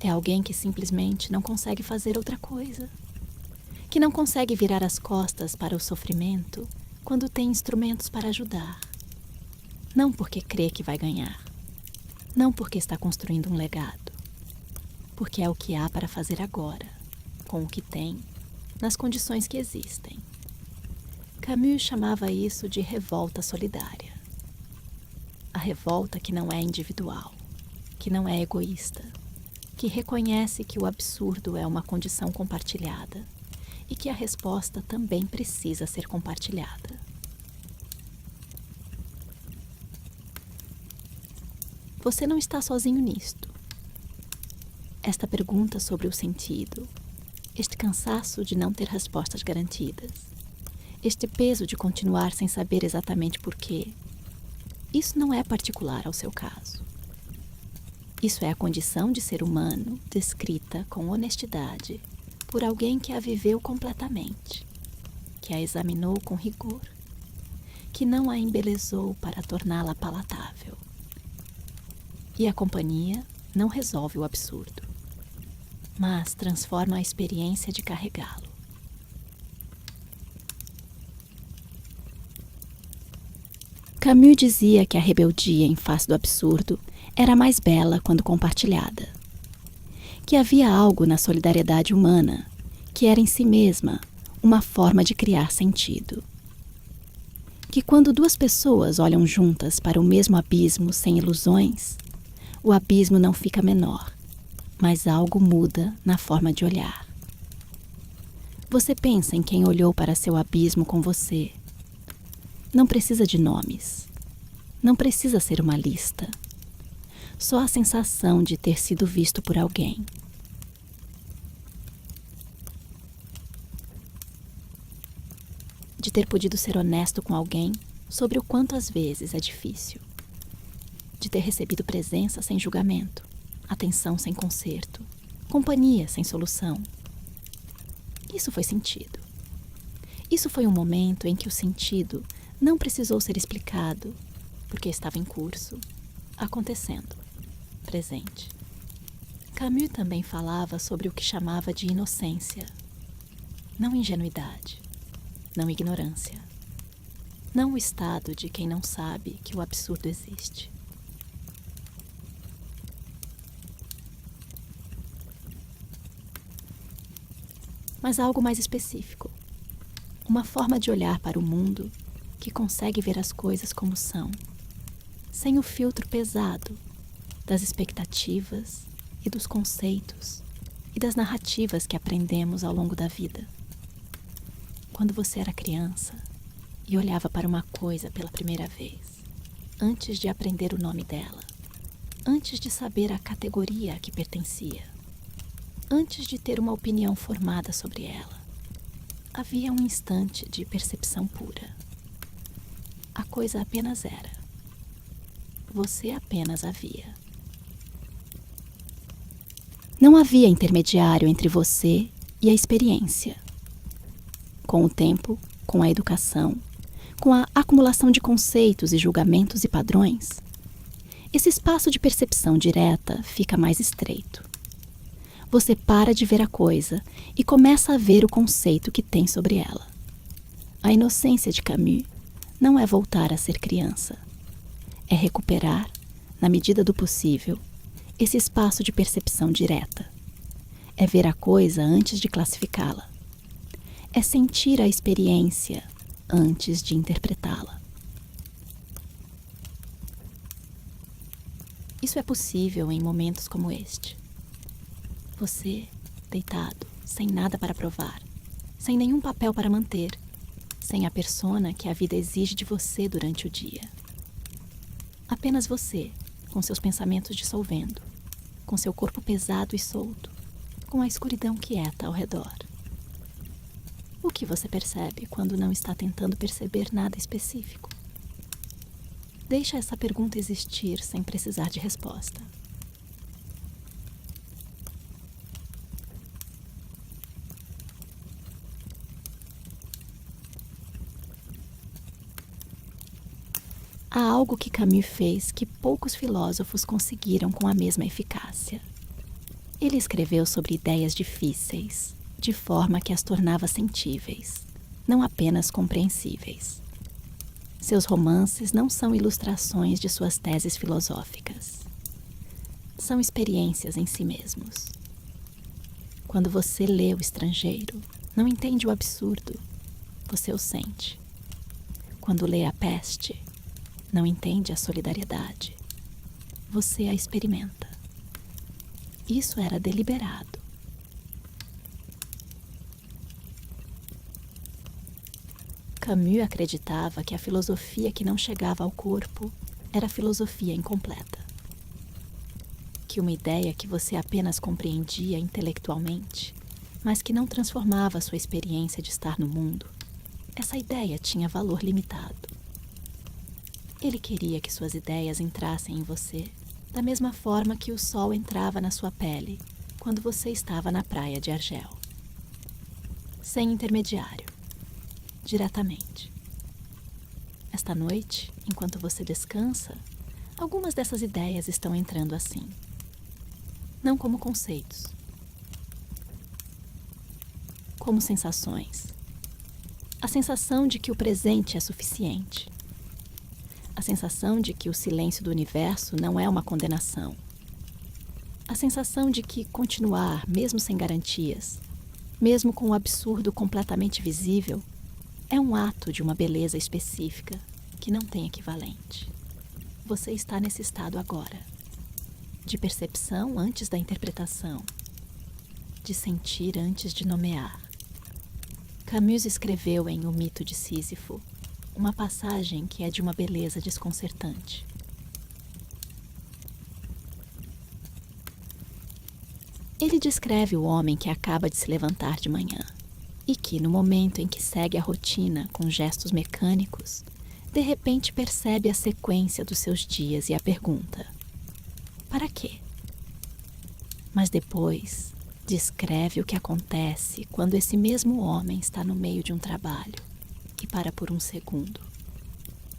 É alguém que simplesmente não consegue fazer outra coisa. Que não consegue virar as costas para o sofrimento quando tem instrumentos para ajudar. Não porque crê que vai ganhar. Não porque está construindo um legado. Porque é o que há para fazer agora, com o que tem, nas condições que existem. Camus chamava isso de revolta solidária. A revolta que não é individual, que não é egoísta, que reconhece que o absurdo é uma condição compartilhada e que a resposta também precisa ser compartilhada. Você não está sozinho nisto. Esta pergunta sobre o sentido, este cansaço de não ter respostas garantidas, este peso de continuar sem saber exatamente porquê, isso não é particular ao seu caso. Isso é a condição de ser humano descrita com honestidade por alguém que a viveu completamente, que a examinou com rigor, que não a embelezou para torná-la palatável. E a companhia não resolve o absurdo, mas transforma a experiência de carregá-lo. Camus dizia que a rebeldia em face do absurdo era mais bela quando compartilhada. Que havia algo na solidariedade humana que era em si mesma uma forma de criar sentido. Que quando duas pessoas olham juntas para o mesmo abismo sem ilusões, o abismo não fica menor, mas algo muda na forma de olhar. Você pensa em quem olhou para seu abismo com você. Não precisa de nomes. Não precisa ser uma lista. Só a sensação de ter sido visto por alguém. De ter podido ser honesto com alguém sobre o quanto às vezes é difícil. De ter recebido presença sem julgamento, atenção sem conserto, companhia sem solução. Isso foi sentido. Isso foi um momento em que o sentido não precisou ser explicado, porque estava em curso, acontecendo, presente. Camus também falava sobre o que chamava de inocência. Não ingenuidade, não ignorância. Não o estado de quem não sabe que o absurdo existe. Mas algo mais específico. Uma forma de olhar para o mundo que consegue ver as coisas como são, sem o filtro pesado das expectativas e dos conceitos e das narrativas que aprendemos ao longo da vida. Quando você era criança, e olhava para uma coisa pela primeira vez, antes de aprender o nome dela, antes de saber a categoria a que pertencia, antes de ter uma opinião formada sobre ela, havia um instante de percepção pura. A coisa apenas era. Você apenas a via. Não havia intermediário entre você e a experiência. Com o tempo, com a educação, com a acumulação de conceitos e julgamentos e padrões, esse espaço de percepção direta fica mais estreito. Você para de ver a coisa e começa a ver o conceito que tem sobre ela. A inocência de Camus não é voltar a ser criança. É recuperar, na medida do possível, esse espaço de percepção direta. É ver a coisa antes de classificá-la. É sentir a experiência antes de interpretá-la. Isso é possível em momentos como este. Você, deitado, sem nada para provar, sem nenhum papel para manter, sem a persona que a vida exige de você durante o dia. Apenas você, com seus pensamentos dissolvendo, com seu corpo pesado e solto, com a escuridão quieta ao redor. O que você percebe quando não está tentando perceber nada específico? Deixa essa pergunta existir sem precisar de resposta. Há algo que Camus fez que poucos filósofos conseguiram com a mesma eficácia. Ele escreveu sobre ideias difíceis, de forma que as tornava sentíveis, não apenas compreensíveis. Seus romances não são ilustrações de suas teses filosóficas. São experiências em si mesmos. Quando você lê O Estrangeiro, não entende o absurdo, você o sente. Quando lê A Peste, não entende a solidariedade, você a experimenta. Isso era deliberado. Camus acreditava que a filosofia que não chegava ao corpo era filosofia incompleta. Que uma ideia que você apenas compreendia intelectualmente, mas que não transformava a sua experiência de estar no mundo, essa ideia tinha valor limitado. Ele queria que suas ideias entrassem em você da mesma forma que o sol entrava na sua pele quando você estava na praia de Argel. Sem intermediário. Diretamente. Esta noite, enquanto você descansa, algumas dessas ideias estão entrando assim. Não como conceitos. Como sensações. A sensação de que o presente é suficiente. A sensação de que o silêncio do universo não é uma condenação. A sensação de que continuar, mesmo sem garantias, mesmo com o absurdo completamente visível, é um ato de uma beleza específica que não tem equivalente. Você está nesse estado agora, de percepção antes da interpretação, de sentir antes de nomear. Camus escreveu em O Mito de Sísifo uma passagem que é de uma beleza desconcertante. Ele descreve o homem que acaba de se levantar de manhã e que, no momento em que segue a rotina com gestos mecânicos, de repente percebe a sequência dos seus dias e a pergunta: para quê? Mas depois descreve o que acontece quando esse mesmo homem está no meio de um trabalho e para por um segundo,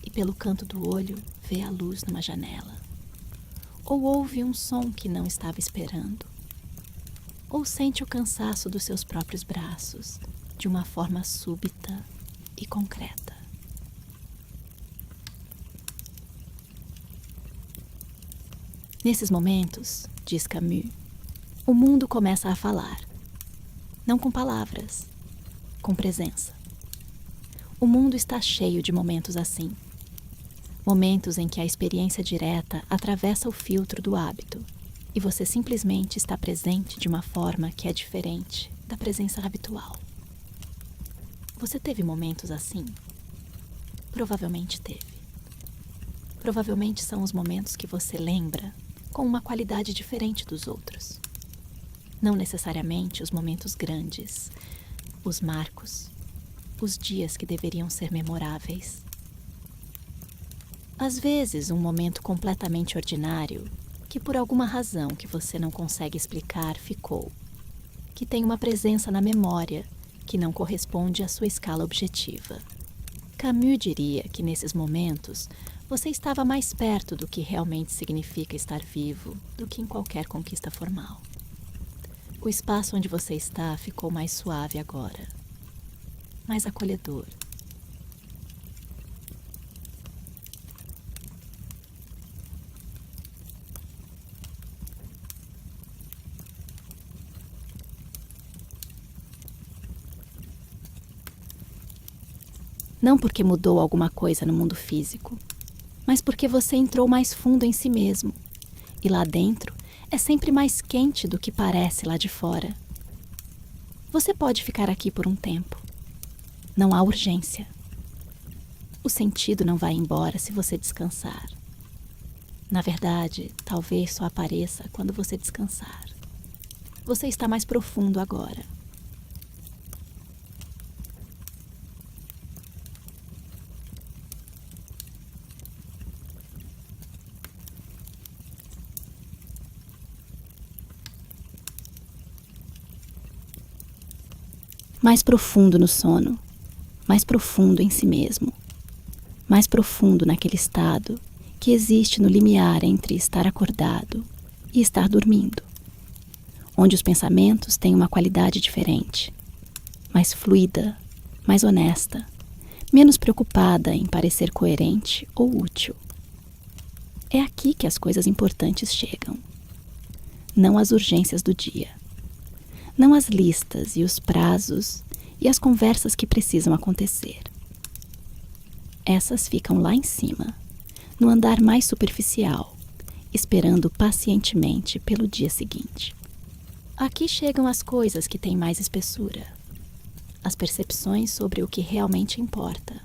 e pelo canto do olho vê a luz numa janela, ou ouve um som que não estava esperando, ou sente o cansaço dos seus próprios braços de uma forma súbita e concreta. Nesses momentos, diz Camus, o mundo começa a falar, não com palavras, com presença. O mundo está cheio de momentos assim. Momentos em que a experiência direta atravessa o filtro do hábito e você simplesmente está presente de uma forma que é diferente da presença habitual. Você teve momentos assim? Provavelmente teve. Provavelmente são os momentos que você lembra com uma qualidade diferente dos outros. Não necessariamente os momentos grandes, os marcos, os dias que deveriam ser memoráveis. Às vezes, um momento completamente ordinário, que por alguma razão que você não consegue explicar ficou, que tem uma presença na memória que não corresponde à sua escala objetiva. Camus diria que nesses momentos você estava mais perto do que realmente significa estar vivo do que em qualquer conquista formal. O espaço onde você está ficou mais suave agora, mais acolhedor. Não porque mudou alguma coisa no mundo físico, mas porque você entrou mais fundo em si mesmo. E lá dentro é sempre mais quente do que parece lá de fora. Você pode ficar aqui por um tempo. Não há urgência. O sentido não vai embora se você descansar. Na verdade, talvez só apareça quando você descansar. Você está mais profundo agora. Mais profundo no sono, mais profundo em si mesmo, mais profundo naquele estado que existe no limiar entre estar acordado e estar dormindo, onde os pensamentos têm uma qualidade diferente, mais fluida, mais honesta, menos preocupada em parecer coerente ou útil. É aqui que as coisas importantes chegam, não as urgências do dia. Não as listas e os prazos e as conversas que precisam acontecer. Essas ficam lá em cima, no andar mais superficial, esperando pacientemente pelo dia seguinte. Aqui chegam as coisas que têm mais espessura, as percepções sobre o que realmente importa,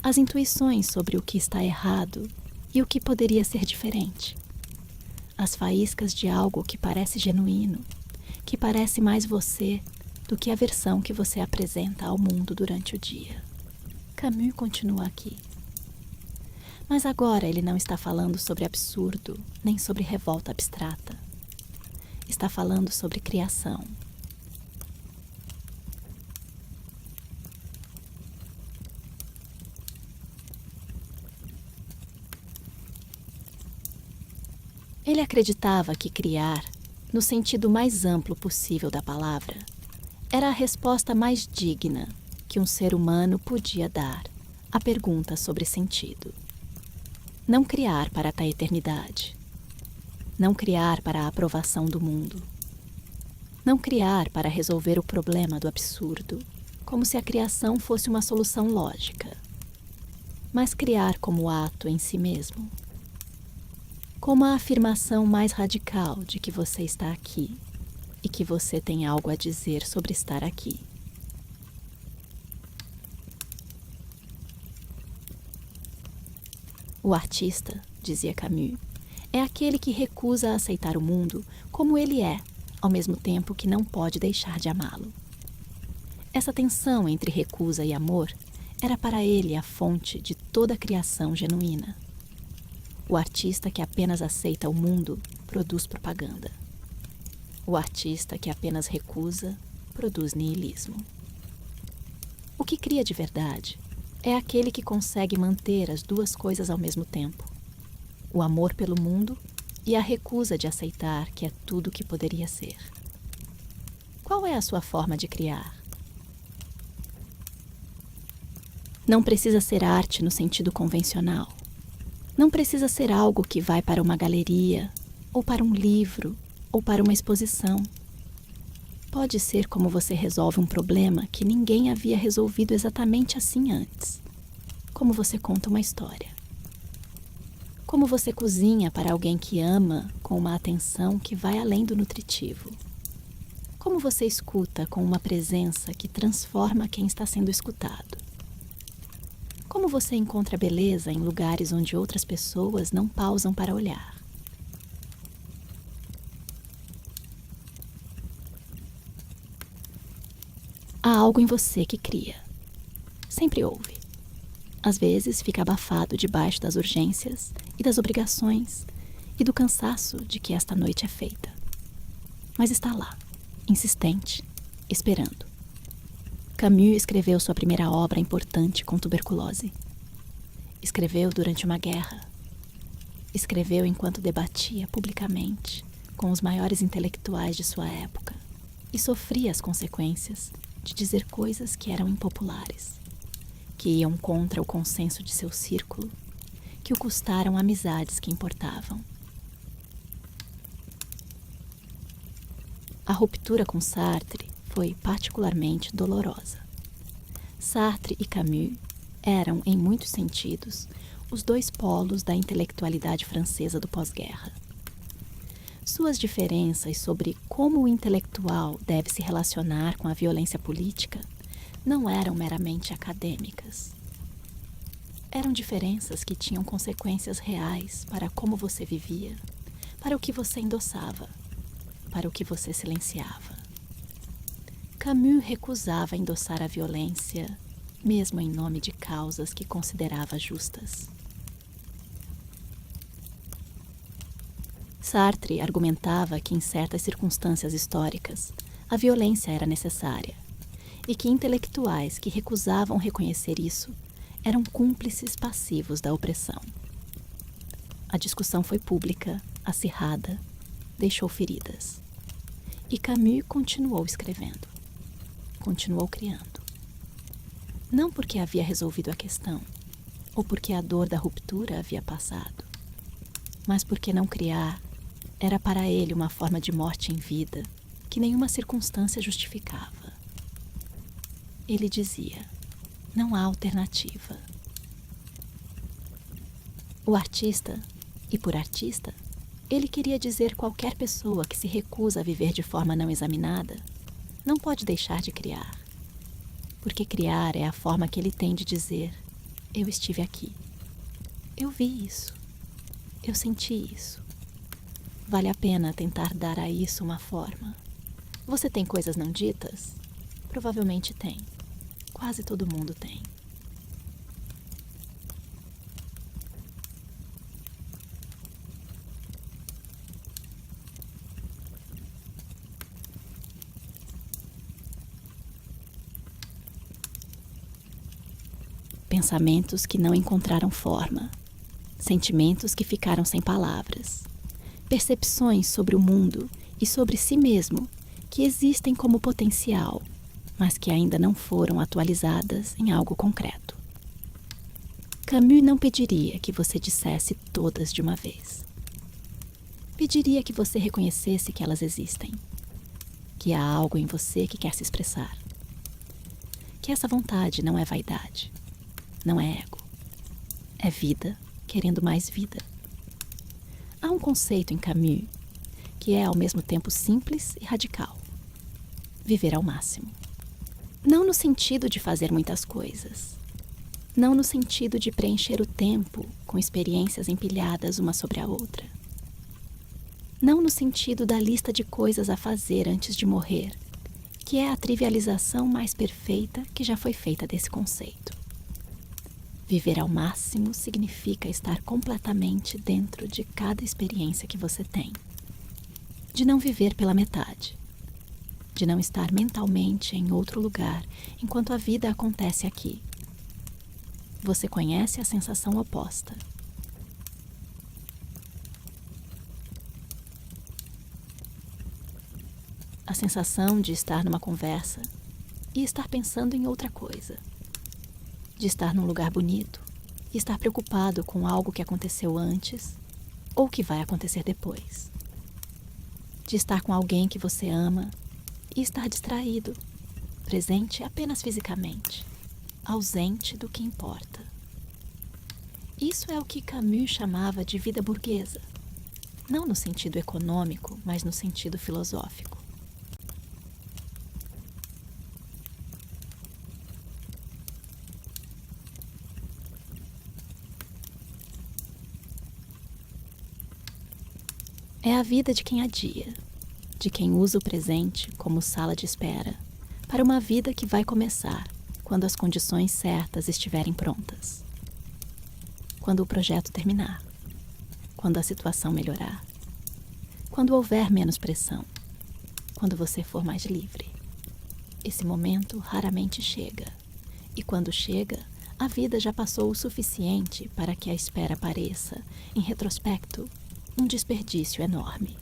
as intuições sobre o que está errado e o que poderia ser diferente, as faíscas de algo que parece genuíno, que parece mais você do que a versão que você apresenta ao mundo durante o dia. Camus continua aqui. Mas agora ele não está falando sobre absurdo, nem sobre revolta abstrata. Está falando sobre criação. Ele acreditava que criar, no sentido mais amplo possível da palavra, era a resposta mais digna que um ser humano podia dar à pergunta sobre sentido. Não criar para a eternidade. Não criar para a aprovação do mundo. Não criar para resolver o problema do absurdo, como se a criação fosse uma solução lógica. Mas criar como ato em si mesmo. Como a afirmação mais radical de que você está aqui e que você tem algo a dizer sobre estar aqui. O artista, dizia Camus, é aquele que recusa aceitar o mundo como ele é, ao mesmo tempo que não pode deixar de amá-lo. Essa tensão entre recusa e amor era para ele a fonte de toda a criação genuína. O artista que apenas aceita o mundo produz propaganda. O artista que apenas recusa produz niilismo. O que cria de verdade é aquele que consegue manter as duas coisas ao mesmo tempo: o amor pelo mundo e a recusa de aceitar que é tudo o que poderia ser. Qual é a sua forma de criar? Não precisa ser arte no sentido convencional. Não precisa ser algo que vai para uma galeria, ou para um livro, ou para uma exposição. Pode ser como você resolve um problema que ninguém havia resolvido exatamente assim antes. Como você conta uma história. Como você cozinha para alguém que ama com uma atenção que vai além do nutritivo. Como você escuta com uma presença que transforma quem está sendo escutado. Como você encontra beleza em lugares onde outras pessoas não pausam para olhar? Há algo em você que cria. Sempre houve. Às vezes fica abafado debaixo das urgências e das obrigações e do cansaço de que esta noite é feita. Mas está lá, insistente, esperando. Camus escreveu sua primeira obra importante com tuberculose. Escreveu durante uma guerra. Escreveu enquanto debatia publicamente com os maiores intelectuais de sua época e sofria as consequências de dizer coisas que eram impopulares, que iam contra o consenso de seu círculo, que o custaram amizades que importavam. A ruptura com Sartre foi particularmente dolorosa. Sartre e Camus eram, em muitos sentidos, os dois polos da intelectualidade francesa do pós-guerra. Suas diferenças sobre como o intelectual deve se relacionar com a violência política não eram meramente acadêmicas. Eram diferenças que tinham consequências reais para como você vivia, para o que você endossava, para o que você silenciava. Camus recusava endossar a violência, mesmo em nome de causas que considerava justas. Sartre argumentava que, em certas circunstâncias históricas, a violência era necessária e que intelectuais que recusavam reconhecer isso eram cúmplices passivos da opressão. A discussão foi pública, acirrada, deixou feridas. E Camus continuou escrevendo. Continuou criando. Não porque havia resolvido a questão, ou porque a dor da ruptura havia passado, mas porque não criar era para ele uma forma de morte em vida que nenhuma circunstância justificava. Ele dizia: não há alternativa. O artista, e por artista, ele queria dizer qualquer pessoa que se recusa a viver de forma não examinada, não pode deixar de criar. Porque criar é a forma que ele tem de dizer: eu estive aqui. Eu vi isso. Eu senti isso. Vale a pena tentar dar a isso uma forma. Você tem coisas não ditas? Provavelmente tem. Quase todo mundo tem. Pensamentos que não encontraram forma, sentimentos que ficaram sem palavras, percepções sobre o mundo e sobre si mesmo que existem como potencial, mas que ainda não foram atualizadas em algo concreto. Camus não pediria que você dissesse todas de uma vez. Pediria que você reconhecesse que elas existem, que há algo em você que quer se expressar, que essa vontade não é vaidade. Não é ego. É vida querendo mais vida. Há um conceito em Camus que é ao mesmo tempo simples e radical. Viver ao máximo. Não no sentido de fazer muitas coisas. Não no sentido de preencher o tempo com experiências empilhadas uma sobre a outra. Não no sentido da lista de coisas a fazer antes de morrer, que é a trivialização mais perfeita que já foi feita desse conceito. Viver ao máximo significa estar completamente dentro de cada experiência que você tem. De não viver pela metade. De não estar mentalmente em outro lugar enquanto a vida acontece aqui. Você conhece a sensação oposta. A sensação de estar numa conversa e estar pensando em outra coisa. De estar num lugar bonito e estar preocupado com algo que aconteceu antes ou que vai acontecer depois. De estar com alguém que você ama e estar distraído, presente apenas fisicamente, ausente do que importa. Isso é o que Camus chamava de vida burguesa, não no sentido econômico, mas no sentido filosófico. É a vida de quem adia, de quem usa o presente como sala de espera para uma vida que vai começar quando as condições certas estiverem prontas. Quando o projeto terminar, quando a situação melhorar, quando houver menos pressão, quando você for mais livre. Esse momento raramente chega, e quando chega, a vida já passou o suficiente para que a espera pareça, em retrospecto, um desperdício enorme.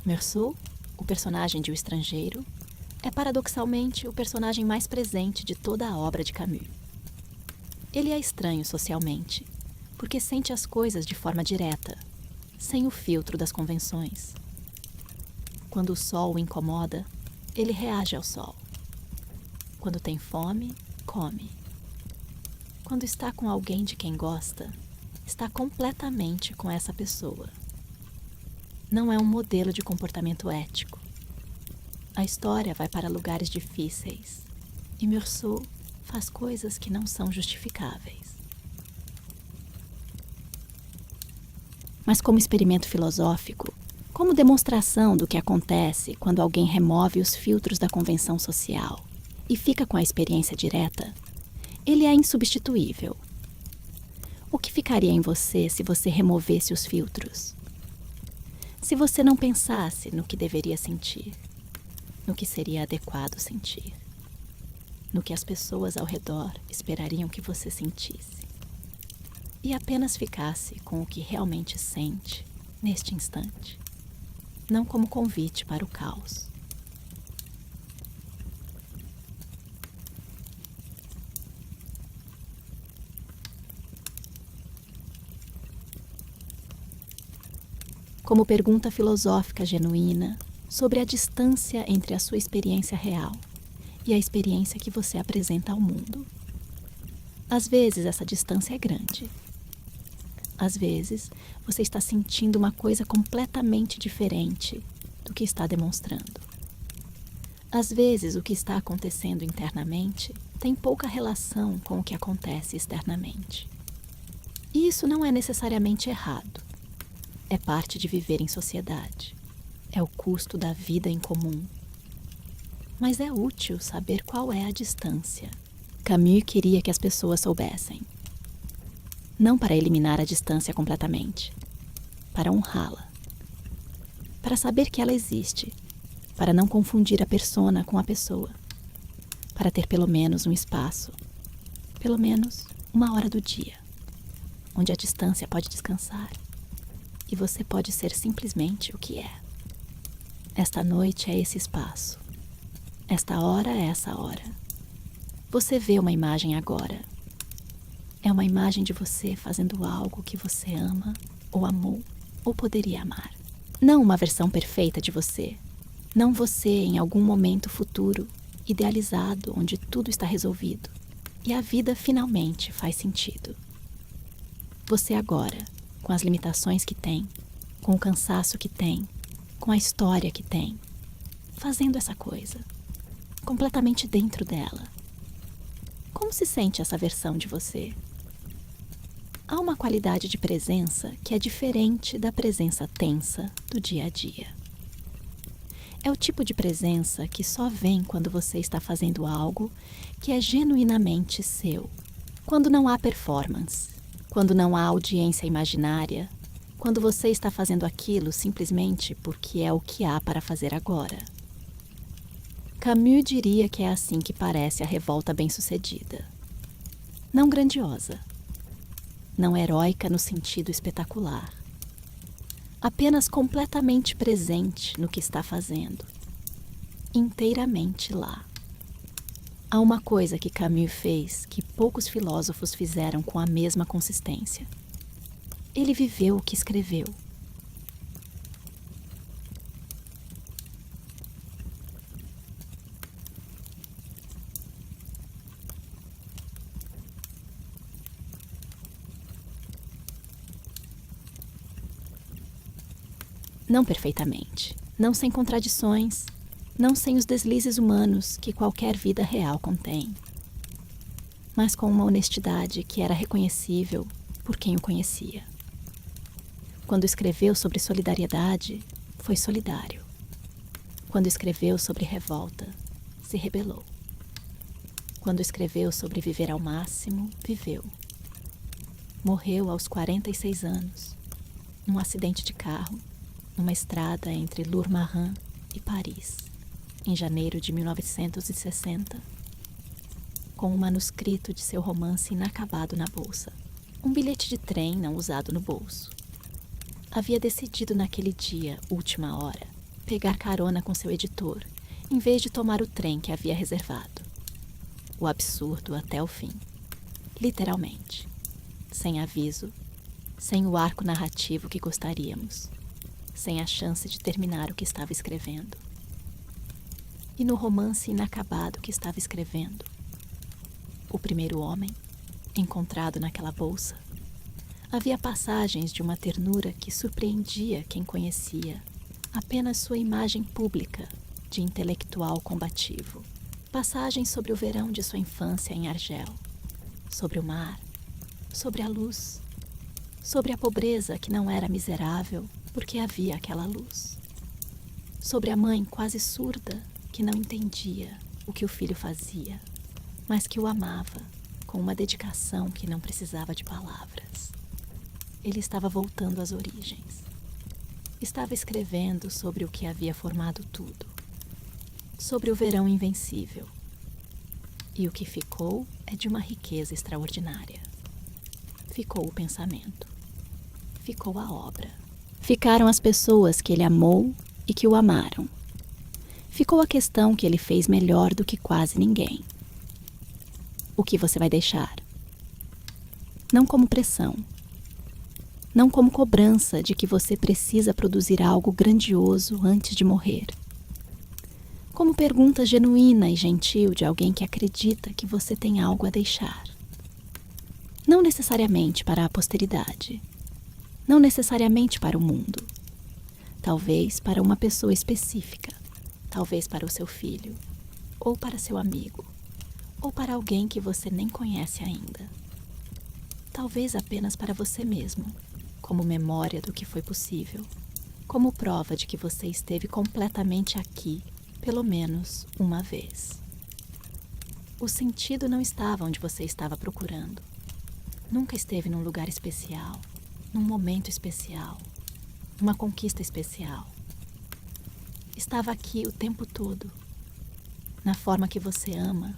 Meursault, o personagem de O Estrangeiro, é paradoxalmente o personagem mais presente de toda a obra de Camus. Ele é estranho socialmente, porque sente as coisas de forma direta, sem o filtro das convenções. Quando o sol o incomoda, ele reage ao sol. Quando tem fome, come. Quando está com alguém de quem gosta, está completamente com essa pessoa. Não é um modelo de comportamento ético. A história vai para lugares difíceis, e Meursault faz coisas que não são justificáveis. Mas como experimento filosófico, como demonstração do que acontece quando alguém remove os filtros da convenção social e fica com a experiência direta, ele é insubstituível. O que ficaria em você se você removesse os filtros? Se você não pensasse no que deveria sentir, no que seria adequado sentir, no que as pessoas ao redor esperariam que você sentisse, e apenas ficasse com o que realmente sente neste instante, não como convite para o caos. Como pergunta filosófica genuína sobre a distância entre a sua experiência real e a experiência que você apresenta ao mundo. Às vezes essa distância é grande. Às vezes você está sentindo uma coisa completamente diferente do que está demonstrando. Às vezes o que está acontecendo internamente tem pouca relação com o que acontece externamente. E isso não é necessariamente errado. É parte de viver em sociedade. É o custo da vida em comum. Mas é útil saber qual é a distância. Camus queria que as pessoas soubessem. Não para eliminar a distância completamente, para honrá-la. Para saber que ela existe, para não confundir a persona com a pessoa. Para ter pelo menos um espaço, pelo menos uma hora do dia, onde a distância pode descansar e você pode ser simplesmente o que é. Esta noite é esse espaço. Esta hora é essa hora. Você vê uma imagem agora. É uma imagem de você fazendo algo que você ama, ou amou, ou poderia amar. Não uma versão perfeita de você. Não você em algum momento futuro, idealizado, onde tudo está resolvido. E a vida finalmente faz sentido. Você agora, com as limitações que tem, com o cansaço que tem, com a história que tem, fazendo essa coisa, completamente dentro dela. Como se sente essa versão de você? Há uma qualidade de presença que é diferente da presença tensa do dia a dia. É o tipo de presença que só vem quando você está fazendo algo que é genuinamente seu, quando não há performance, quando não há audiência imaginária, quando você está fazendo aquilo simplesmente porque é o que há para fazer agora. Camus diria que é assim que parece a revolta bem-sucedida. Não grandiosa, não heróica no sentido espetacular, apenas completamente presente no que está fazendo, inteiramente lá. Há uma coisa que Camus fez que poucos filósofos fizeram com a mesma consistência. Ele viveu o que escreveu. Não perfeitamente, não sem contradições, não sem os deslizes humanos que qualquer vida real contém, mas com uma honestidade que era reconhecível por quem o conhecia. Quando escreveu sobre solidariedade, foi solidário. Quando escreveu sobre revolta, se rebelou. Quando escreveu sobre viver ao máximo, viveu. Morreu aos 46 anos, num acidente de carro, numa estrada entre Lourmarin e Paris, em janeiro de 1960, com um manuscrito de seu romance inacabado na bolsa, um bilhete de trem não usado no bolso. Havia decidido naquele dia, última hora, pegar carona com seu editor, em vez de tomar o trem que havia reservado. O absurdo até o fim. Literalmente. Sem aviso, sem o arco narrativo que gostaríamos, sem a chance de terminar o que estava escrevendo. E no romance inacabado que estava escrevendo, o primeiro homem, encontrado naquela bolsa, havia passagens de uma ternura que surpreendia quem conhecia apenas sua imagem pública de intelectual combativo. Passagens sobre o verão de sua infância em Argel, sobre o mar, sobre a luz, sobre a pobreza que não era miserável porque havia aquela luz, sobre a mãe quase surda que não entendia o que o filho fazia, mas que o amava com uma dedicação que não precisava de palavras. Ele estava voltando às origens. Estava escrevendo sobre o que havia formado tudo, sobre o verão invencível. E o que ficou é de uma riqueza extraordinária. Ficou o pensamento. Ficou a obra. Ficaram as pessoas que ele amou e que o amaram. Ficou a questão que ele fez melhor do que quase ninguém. O que você vai deixar? Não como pressão. Não como cobrança de que você precisa produzir algo grandioso antes de morrer. Como pergunta genuína e gentil de alguém que acredita que você tem algo a deixar. Não necessariamente para a posteridade. Não necessariamente para o mundo. Talvez para uma pessoa específica. Talvez para o seu filho. Ou para seu amigo. Ou para alguém que você nem conhece ainda. Talvez apenas para você mesmo, como memória do que foi possível, como prova de que você esteve completamente aqui, pelo menos uma vez. O sentido não estava onde você estava procurando. Nunca esteve num lugar especial, num momento especial, numa conquista especial. Estava aqui o tempo todo, na forma que você ama,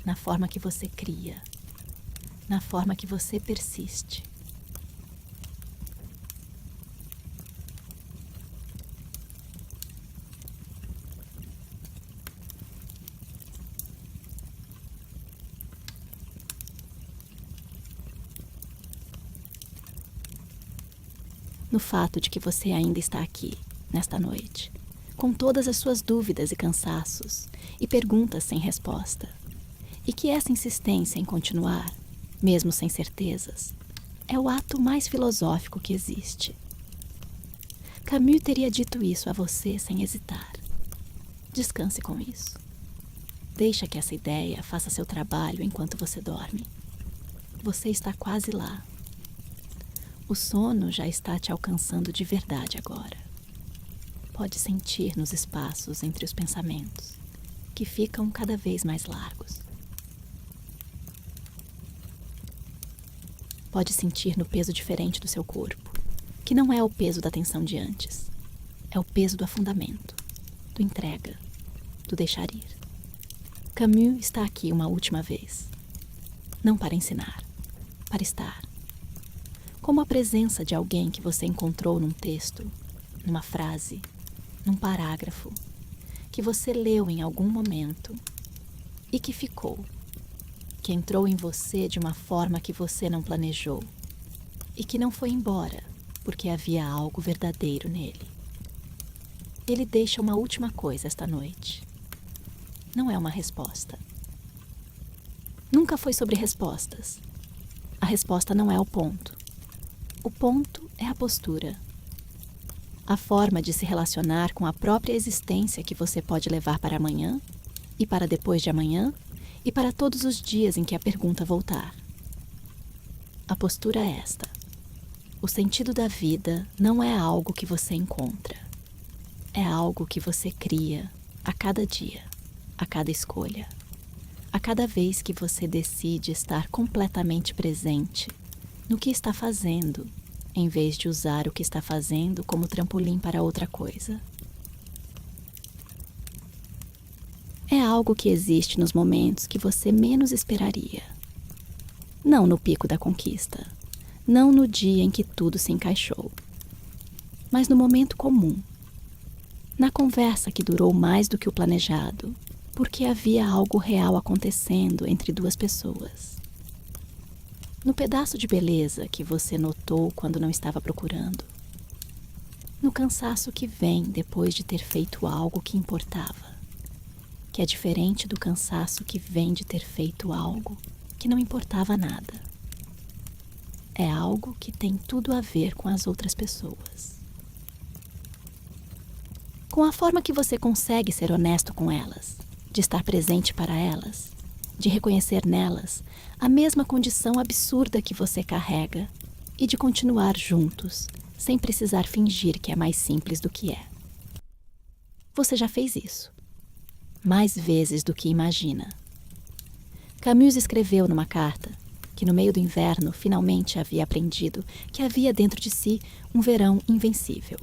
na forma que você cria, na forma que você persiste. No fato de que você ainda está aqui, nesta noite, com todas as suas dúvidas e cansaços, e perguntas sem resposta, e que essa insistência em continuar, mesmo sem certezas, é o ato mais filosófico que existe. Camus teria dito isso a você sem hesitar. Descanse com isso. Deixa que essa ideia faça seu trabalho enquanto você dorme. Você está quase lá. O sono já está te alcançando de verdade agora. Pode sentir nos espaços entre os pensamentos, que ficam cada vez mais largos. Pode sentir no peso diferente do seu corpo, que não é o peso da tensão de antes. É o peso do afundamento, do entrega, do deixar ir. Camus está aqui uma última vez. Não para ensinar, para estar. Como a presença de alguém que você encontrou num texto, numa frase, num parágrafo, que você leu em algum momento e que ficou, que entrou em você de uma forma que você não planejou e que não foi embora porque havia algo verdadeiro nele. Ele deixa uma última coisa esta noite. Não é uma resposta. Nunca foi sobre respostas. A resposta não é o ponto. O ponto é a postura. a forma de se relacionar com a própria existência que você pode levar para amanhã, e para depois de amanhã, e para todos os dias em que a pergunta voltar. A postura é esta. O sentido da vida não é algo que você encontra. É algo que você cria a cada dia, a cada escolha, a cada vez que você decide estar completamente presente no que está fazendo, em vez de usar o que está fazendo como trampolim para outra coisa. É algo que existe nos momentos que você menos esperaria. Não no pico da conquista, não no dia em que tudo se encaixou, mas no momento comum, na conversa que durou mais do que o planejado, porque havia algo real acontecendo entre duas pessoas. No pedaço de beleza que você notou quando não estava procurando. No cansaço que vem depois de ter feito algo que importava, que é diferente do cansaço que vem de ter feito algo que não importava nada. É algo que tem tudo a ver com as outras pessoas. Com a forma que você consegue ser honesto com elas, de estar presente para elas, de reconhecer nelas a mesma condição absurda que você carrega e de continuar juntos, sem precisar fingir que é mais simples do que é. Você já fez isso, mais vezes do que imagina. Camus escreveu numa carta que no meio do inverno finalmente havia aprendido que havia dentro de si um verão invencível.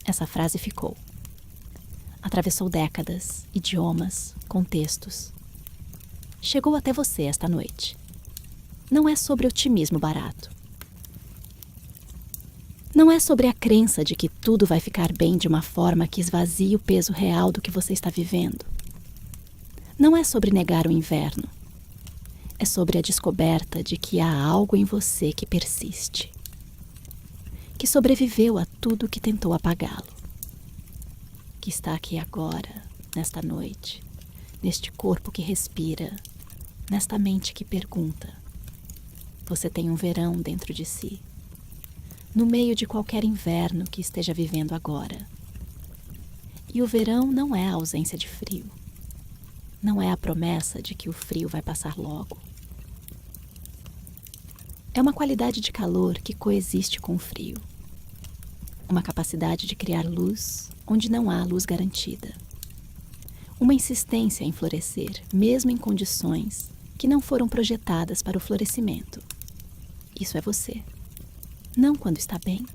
Essa frase ficou. Atravessou décadas, idiomas, contextos. Chegou até você esta noite. Não é sobre otimismo barato. Não é sobre a crença de que tudo vai ficar bem de uma forma que esvazie o peso real do que você está vivendo. Não é sobre negar o inverno. É sobre a descoberta de que há algo em você que persiste, que sobreviveu a tudo que tentou apagá-lo, que está aqui agora, nesta noite, neste corpo que respira, nesta mente que pergunta. Você tem um verão dentro de si, no meio de qualquer inverno que esteja vivendo agora. E o verão não é a ausência de frio. Não é a promessa de que o frio vai passar logo. É uma qualidade de calor que coexiste com o frio. Uma capacidade de criar luz onde não há luz garantida. Uma insistência em florescer, mesmo em condições que não foram projetadas para o florescimento. Isso é você. Não quando está bem.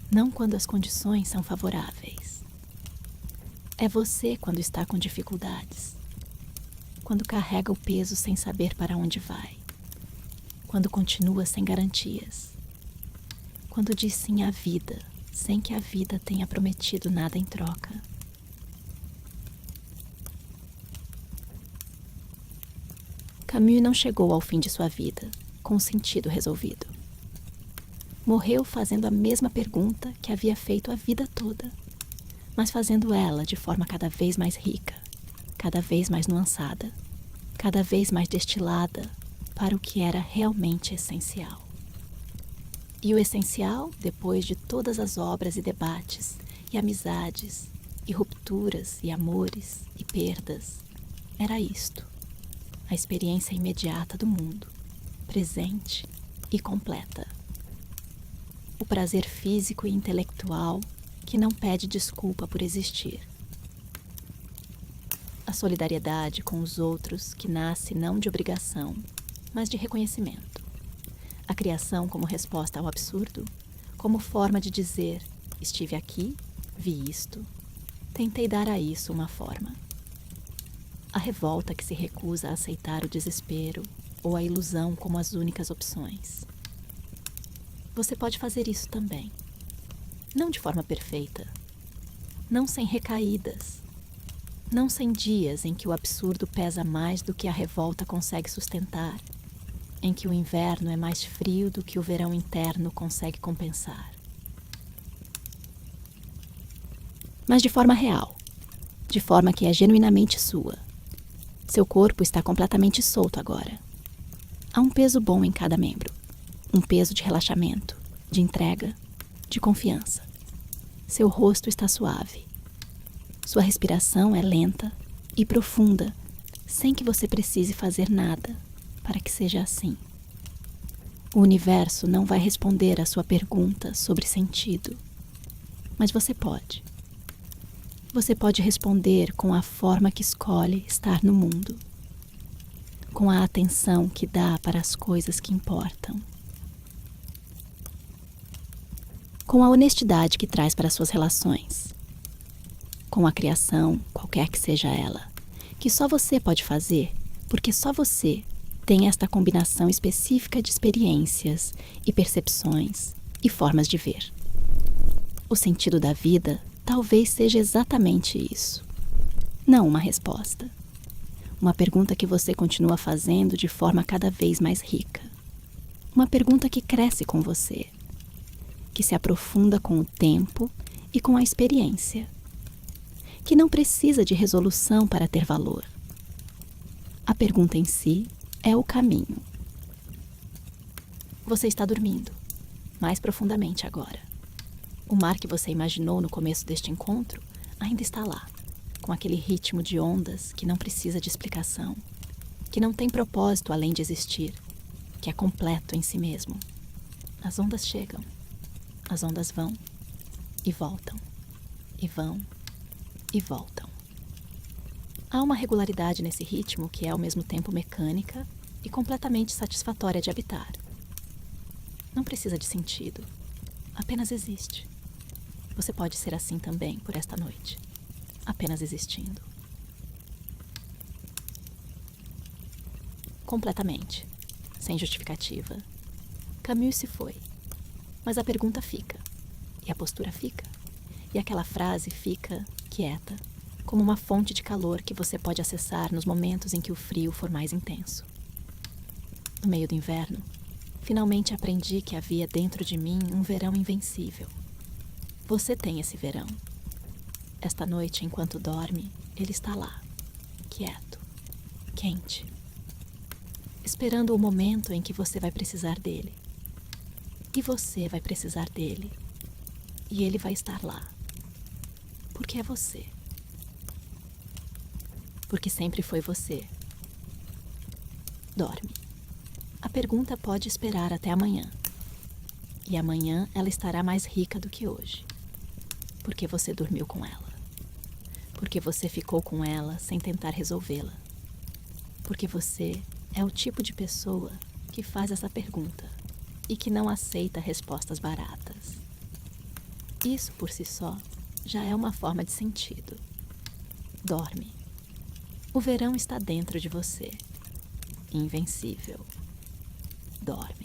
Não quando as condições são favoráveis. É você quando está com dificuldades. Quando carrega o peso sem saber para onde vai. Quando continua sem garantias. Quando diz sim à vida, sem que a vida tenha prometido nada em troca. Camus não chegou ao fim de sua vida com o sentido resolvido. Morreu fazendo a mesma pergunta que havia feito a vida toda, mas fazendo ela de forma cada vez mais rica, cada vez mais nuançada, cada vez mais destilada para o que era realmente essencial. E o essencial, depois de todas as obras e debates, e amizades, e rupturas, e amores, e perdas, era isto: a experiência imediata do mundo, presente e completa. O prazer físico e intelectual que não pede desculpa por existir. A solidariedade com os outros que nasce não de obrigação, mas de reconhecimento. A criação como resposta ao absurdo, como forma de dizer: estive aqui, vi isto, tentei dar a isso uma forma. A revolta que se recusa a aceitar o desespero ou a ilusão como as únicas opções. Você pode fazer isso também. Não de forma perfeita. Não sem recaídas. Não sem dias em que o absurdo pesa mais do que a revolta consegue sustentar. Em que o inverno é mais frio do que o verão interno consegue compensar. Mas de forma real. De forma que é genuinamente sua. Seu corpo está completamente solto agora. Há um peso bom em cada membro. Um peso de relaxamento, de entrega, de confiança. Seu rosto está suave. Sua respiração é lenta e profunda, sem que você precise fazer nada para que seja assim. O universo não vai responder à sua pergunta sobre sentido, mas você pode. Você pode responder com a forma que escolhe estar no mundo, com a atenção que dá para as coisas que importam, com a honestidade que traz para suas relações, com a criação, qualquer que seja ela, que só você pode fazer, porque só você tem esta combinação específica de experiências e percepções e formas de ver. O sentido da vida talvez seja exatamente isso. Não uma resposta. Uma pergunta que você continua fazendo de forma cada vez mais rica. Uma pergunta que cresce com você, que se aprofunda com o tempo e com a experiência, que não precisa de resolução para ter valor. A pergunta em si é o caminho. Você está dormindo, mais profundamente agora. O mar que você imaginou no começo deste encontro ainda está lá, com aquele ritmo de ondas que não precisa de explicação, que não tem propósito além de existir, que é completo em si mesmo. As ondas chegam, as ondas vão e voltam, e vão e voltam. Há uma regularidade nesse ritmo que é ao mesmo tempo mecânica e completamente satisfatória de habitar. Não precisa de sentido, apenas existe. Você pode ser assim também por esta noite, apenas existindo. Completamente, sem justificativa. Camus se foi, mas a pergunta fica, e a postura fica, e aquela frase fica quieta, como uma fonte de calor que você pode acessar nos momentos em que o frio for mais intenso. No meio do inverno, finalmente aprendi que havia dentro de mim um verão invencível. Você tem esse verão. Esta noite, enquanto dorme, ele está lá, quieto, quente, esperando o momento em que você vai precisar dele. E você vai precisar dele. E ele vai estar lá. Porque é você. Porque sempre foi você. Dorme. A pergunta pode esperar até amanhã. E amanhã ela estará mais rica do que hoje. Porque você dormiu com ela. Porque você ficou com ela sem tentar resolvê-la. Porque você é o tipo de pessoa que faz essa pergunta e que não aceita respostas baratas. Isso por si só já é uma forma de sentido. Dorme. O verão está dentro de você. Invencível. Dorme.